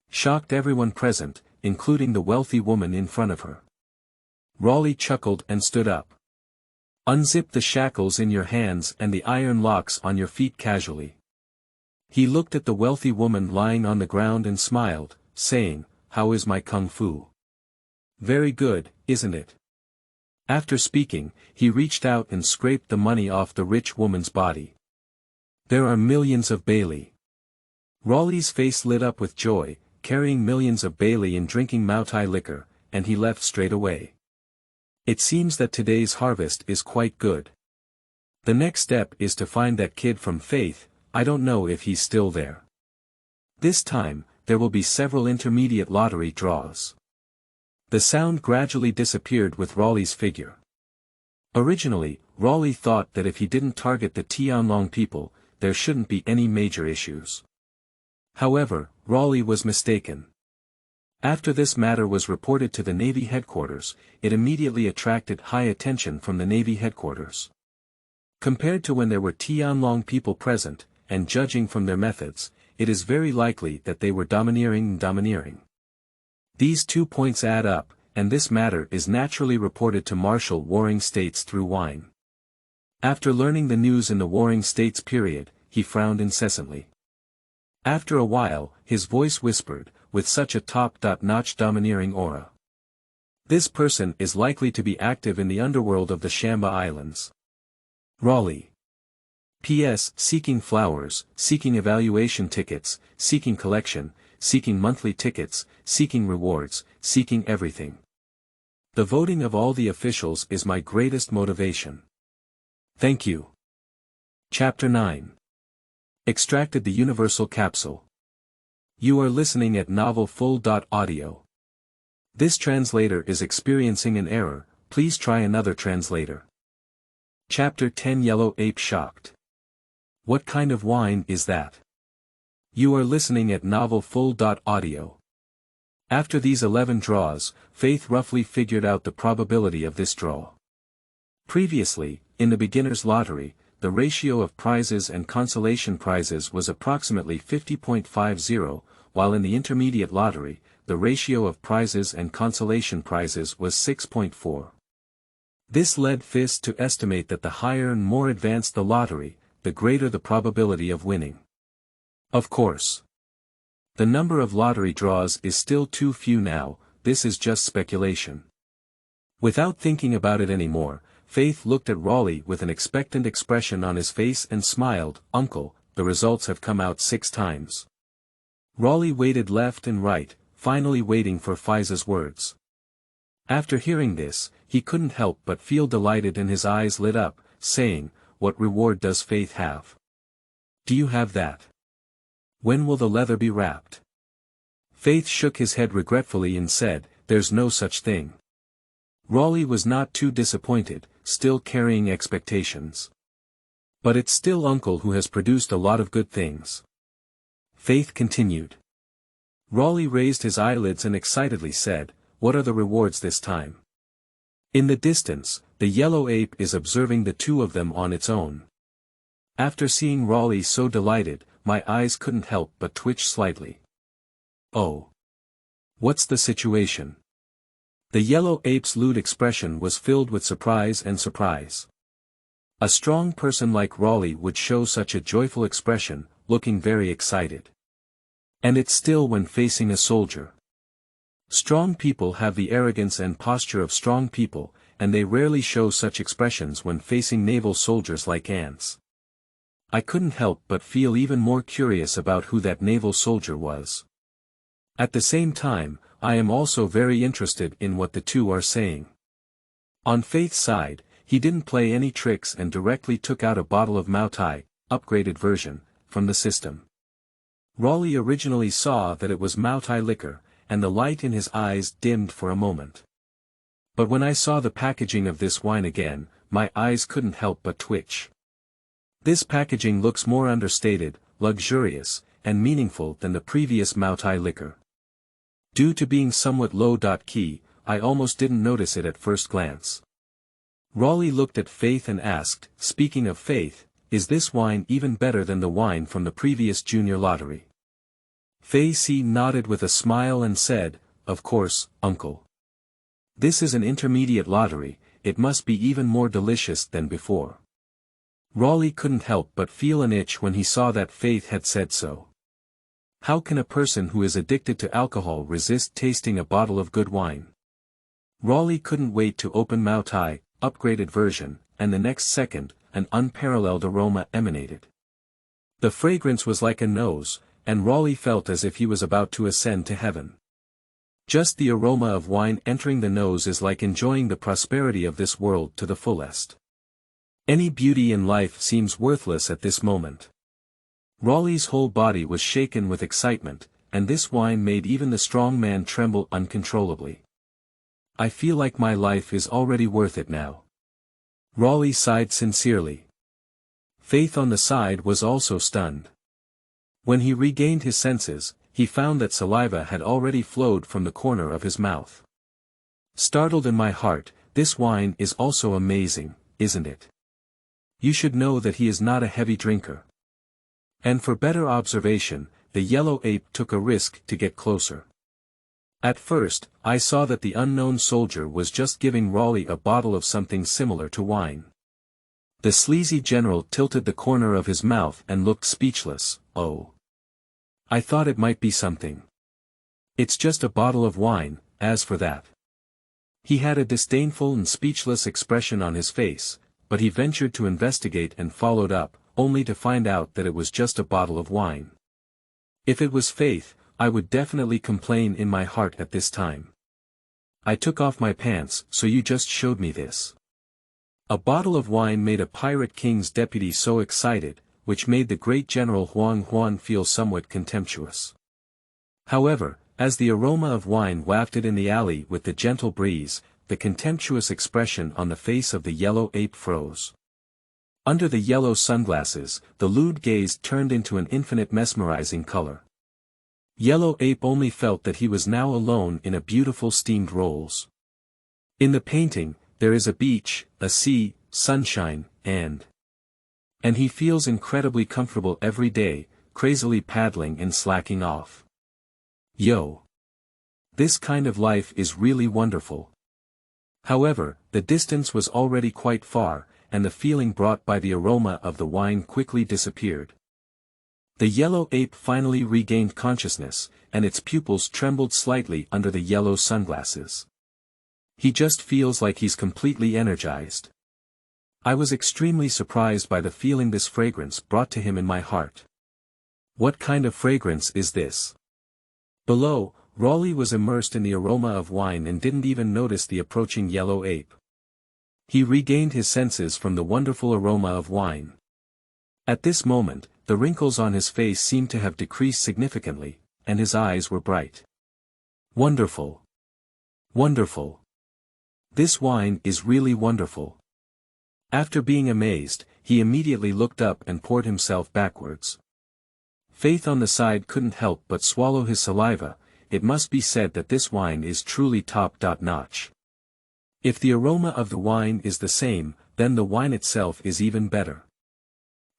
Speaker 1: Shocked everyone present, including the wealthy woman in front of her. Raleigh chuckled and stood up. Unzip the shackles in your hands and the iron locks on your feet casually. He looked at the wealthy woman lying on the ground and smiled, saying, "How is my kung fu?" "Very good, isn't it?" After speaking, he reached out and scraped the money off the rich woman's body. "There are millions of Bailey." Raleigh's face lit up with joy, carrying millions of Bailey and drinking Maotai liquor, and he left straight away. It seems that today's harvest is quite good. The next step is to find that kid from Faith. I don't know if he's still there. This time, there will be several intermediate lottery draws. The sound gradually disappeared with Raleigh's figure. Originally, Raleigh thought that if he didn't target the Tianlong people, there shouldn't be any major issues. However, Raleigh was mistaken. After this matter was reported to the Navy headquarters, it immediately attracted high attention from the Navy headquarters. Compared to when there were Tianlong people present, and judging from their methods, it is very likely that they were domineering. These 2 points add up, and this matter is naturally reported to Marshal warring states through wine. After learning the news in the warring states period, he frowned incessantly. After a while, his voice whispered, with such a top-notch domineering aura. This person is likely to be active in the underworld of the Shamba Islands. Raleigh. P.S. Seeking flowers, seeking evaluation tickets, seeking collection, seeking monthly tickets, seeking rewards, seeking everything. The voting of all the officials is my greatest motivation. Thank you. Chapter 9. Extracted the Universal Capsule. You are listening at novelfull.audio. This translator is experiencing an error, please try another translator. Chapter 10 Yellow Ape Shocked. What kind of wine is that? You are listening at novelfull.audio. After these 11 draws, Faith roughly figured out the probability of this draw. Previously, in the beginner's lottery, the ratio of prizes and consolation prizes was approximately 50.50, while in the intermediate lottery, the ratio of prizes and consolation prizes was 6.4. This led Fist to estimate that the higher and more advanced the lottery, the greater the probability of winning. Of course, the number of lottery draws is still too few now, this is just speculation. Without thinking about it anymore, Faith looked at Raleigh with an expectant expression on his face and smiled. "Uncle, the results have come out 6 times. Raleigh waited left and right, finally waiting for Faiza's words. After hearing this, he couldn't help but feel delighted and his eyes lit up, saying, "What reward does Faith have? Do you have that? When will the leather be wrapped?" Faith shook his head regretfully and said, "There's no such thing." Raleigh was not too disappointed, still carrying expectations. "But it's still Uncle who has produced a lot of good things." Faith continued. Raleigh raised his eyelids and excitedly said, "What are the rewards this time?" In the distance, the yellow ape is observing the two of them on its own. After seeing Raleigh so delighted, my eyes couldn't help but twitch slightly. "Oh. What's the situation?" The yellow ape's lewd expression was filled with surprise and surprise. A strong person like Raleigh would show such a joyful expression, looking very excited. And it's still when facing a soldier. Strong people have the arrogance and posture of strong people, and they rarely show such expressions when facing naval soldiers like ants. I couldn't help but feel even more curious about who that naval soldier was. At the same time, I am also very interested in what the two are saying. On Faith's side, he didn't play any tricks and directly took out a bottle of Maotai, upgraded version, from the system. Raleigh originally saw that it was Maotai liquor, and the light in his eyes dimmed for a moment. But when I saw the packaging of this wine again, my eyes couldn't help but twitch. This packaging looks more understated, luxurious, and meaningful than the previous Maotai liquor. Due to being somewhat low-key, I almost didn't notice it at first glance. Raleigh looked at Faith and asked, "Speaking of Faith, is this wine even better than the wine from the previous junior lottery?" Fei Si nodded with a smile and said, of course, uncle. This is an intermediate lottery, it must be even more delicious than before. Raleigh couldn't help but feel an itch when he saw that Faith had said so. How can a person who is addicted to alcohol resist tasting a bottle of good wine? Raleigh couldn't wait to open Maotai, upgraded version, and the next second, an unparalleled aroma emanated. The fragrance was like a nose, and Raleigh felt as if he was about to ascend to heaven. Just the aroma of wine entering the nose is like enjoying the prosperity of this world to the fullest. Any beauty in life seems worthless at this moment. Raleigh's whole body was shaken with excitement, and this wine made even the strong man tremble uncontrollably. I feel like my life is already worth it now. Raleigh sighed sincerely. Faith on the side was also stunned. When he regained his senses, he found that saliva had already flowed from the corner of his mouth. Startled in my heart, this wine is also amazing, isn't it? You should know that he is not a heavy drinker. And for better observation, the yellow ape took a risk to get closer. At first, I saw that the unknown soldier was just giving Raleigh a bottle of something similar to wine. The sleazy general tilted the corner of his mouth and looked speechless. Oh. I thought it might be something. It's just a bottle of wine, as for that. He had a disdainful and speechless expression on his face, but he ventured to investigate and followed up, only to find out that it was just a bottle of wine. If it was Faith, I would definitely complain in my heart at this time. I took off my pants, so you just showed me this. A bottle of wine made a pirate king's deputy so excited, which made the great General Huang feel somewhat contemptuous. However, as the aroma of wine wafted in the alley with the gentle breeze, the contemptuous expression on the face of the yellow ape froze. Under the yellow sunglasses, the lewd gaze turned into an infinite mesmerizing color. Yellow Ape only felt that he was now alone in a beautiful steamed rolls. In the painting, there is a beach, a sea, sunshine, and he feels incredibly comfortable every day, crazily paddling and slacking off. Yo! This kind of life is really wonderful. However, the distance was already quite far, and the feeling brought by the aroma of the wine quickly disappeared. The yellow ape finally regained consciousness, and its pupils trembled slightly under the yellow sunglasses. He just feels like he's completely energized. I was extremely surprised by the feeling this fragrance brought to him in my heart. What kind of fragrance is this? Below, Raleigh was immersed in the aroma of wine and didn't even notice the approaching yellow ape. He regained his senses from the wonderful aroma of wine. At this moment, the wrinkles on his face seemed to have decreased significantly, and his eyes were bright. Wonderful! Wonderful! This wine is really wonderful. After being amazed, he immediately looked up and poured himself backwards. Faith on the side couldn't help but swallow his saliva. It must be said that this wine is truly top-notch. If the aroma of the wine is the same, then the wine itself is even better.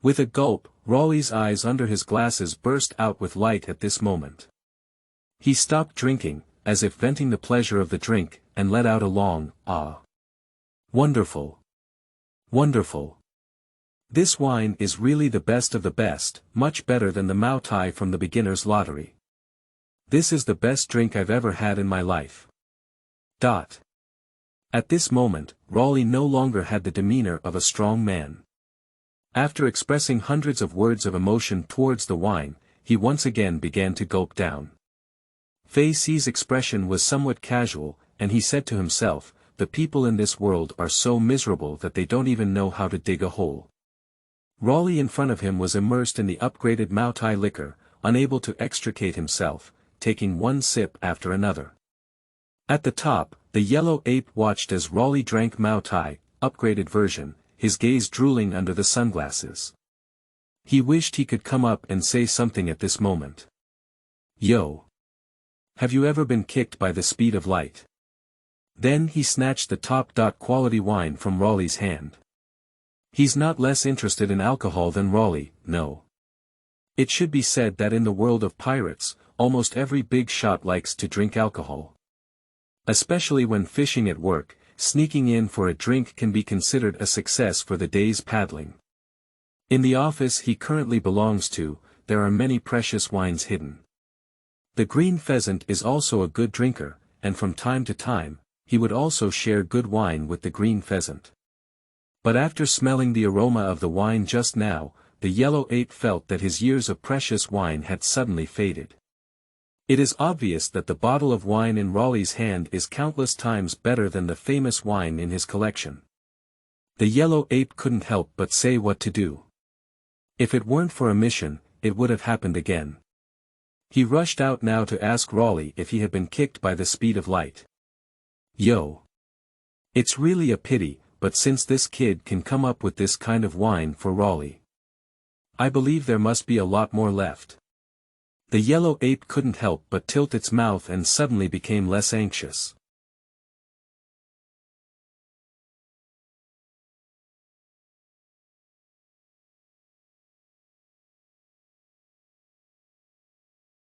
Speaker 1: With a gulp, Raleigh's eyes under his glasses burst out with light at this moment. He stopped drinking, as if venting the pleasure of the drink, and let out a long, ah. Wonderful! Wonderful! This wine is really the best of the best, much better than the Maotai from the beginner's lottery. This is the best drink I've ever had in my life. At this moment, Raleigh no longer had the demeanor of a strong man. After expressing hundreds of words of emotion towards the wine, he once again began to gulp down. Fei Si's expression was somewhat casual, and he said to himself, the people in this world are so miserable that they don't even know how to dig a hole. Raleigh in front of him was immersed in the upgraded Maotai liquor, unable to extricate himself, taking one sip after another. At the top, the yellow ape watched as Raleigh drank Maotai, upgraded version, his gaze drooling under the sunglasses. He wished he could come up and say something at this moment. Yo! Have you ever been kicked by the speed of light? Then he snatched the top-quality wine from Raleigh's hand. He's not less interested in alcohol than Raleigh, no. It should be said that in the world of pirates, almost every big shot likes to drink alcohol. Especially when fishing at work, sneaking in for a drink can be considered a success for the day's paddling. In the office he currently belongs to, there are many precious wines hidden. The green pheasant is also a good drinker, and from time to time, he would also share good wine with the green pheasant. But after smelling the aroma of the wine just now, the yellow ape felt that his years of precious wine had suddenly faded. It is obvious that the bottle of wine in Raleigh's hand is countless times better than the famous wine in his collection. The yellow ape couldn't help but say what to do. If it weren't for a mission, it would have happened again. He rushed out now to ask Raleigh if he had been kicked by the speed of light. Yo! It's really a pity, but since this kid can come up with this kind of wine for Raleigh, I believe there must be a lot more left. The yellow ape couldn't help but tilt its mouth and suddenly became less anxious.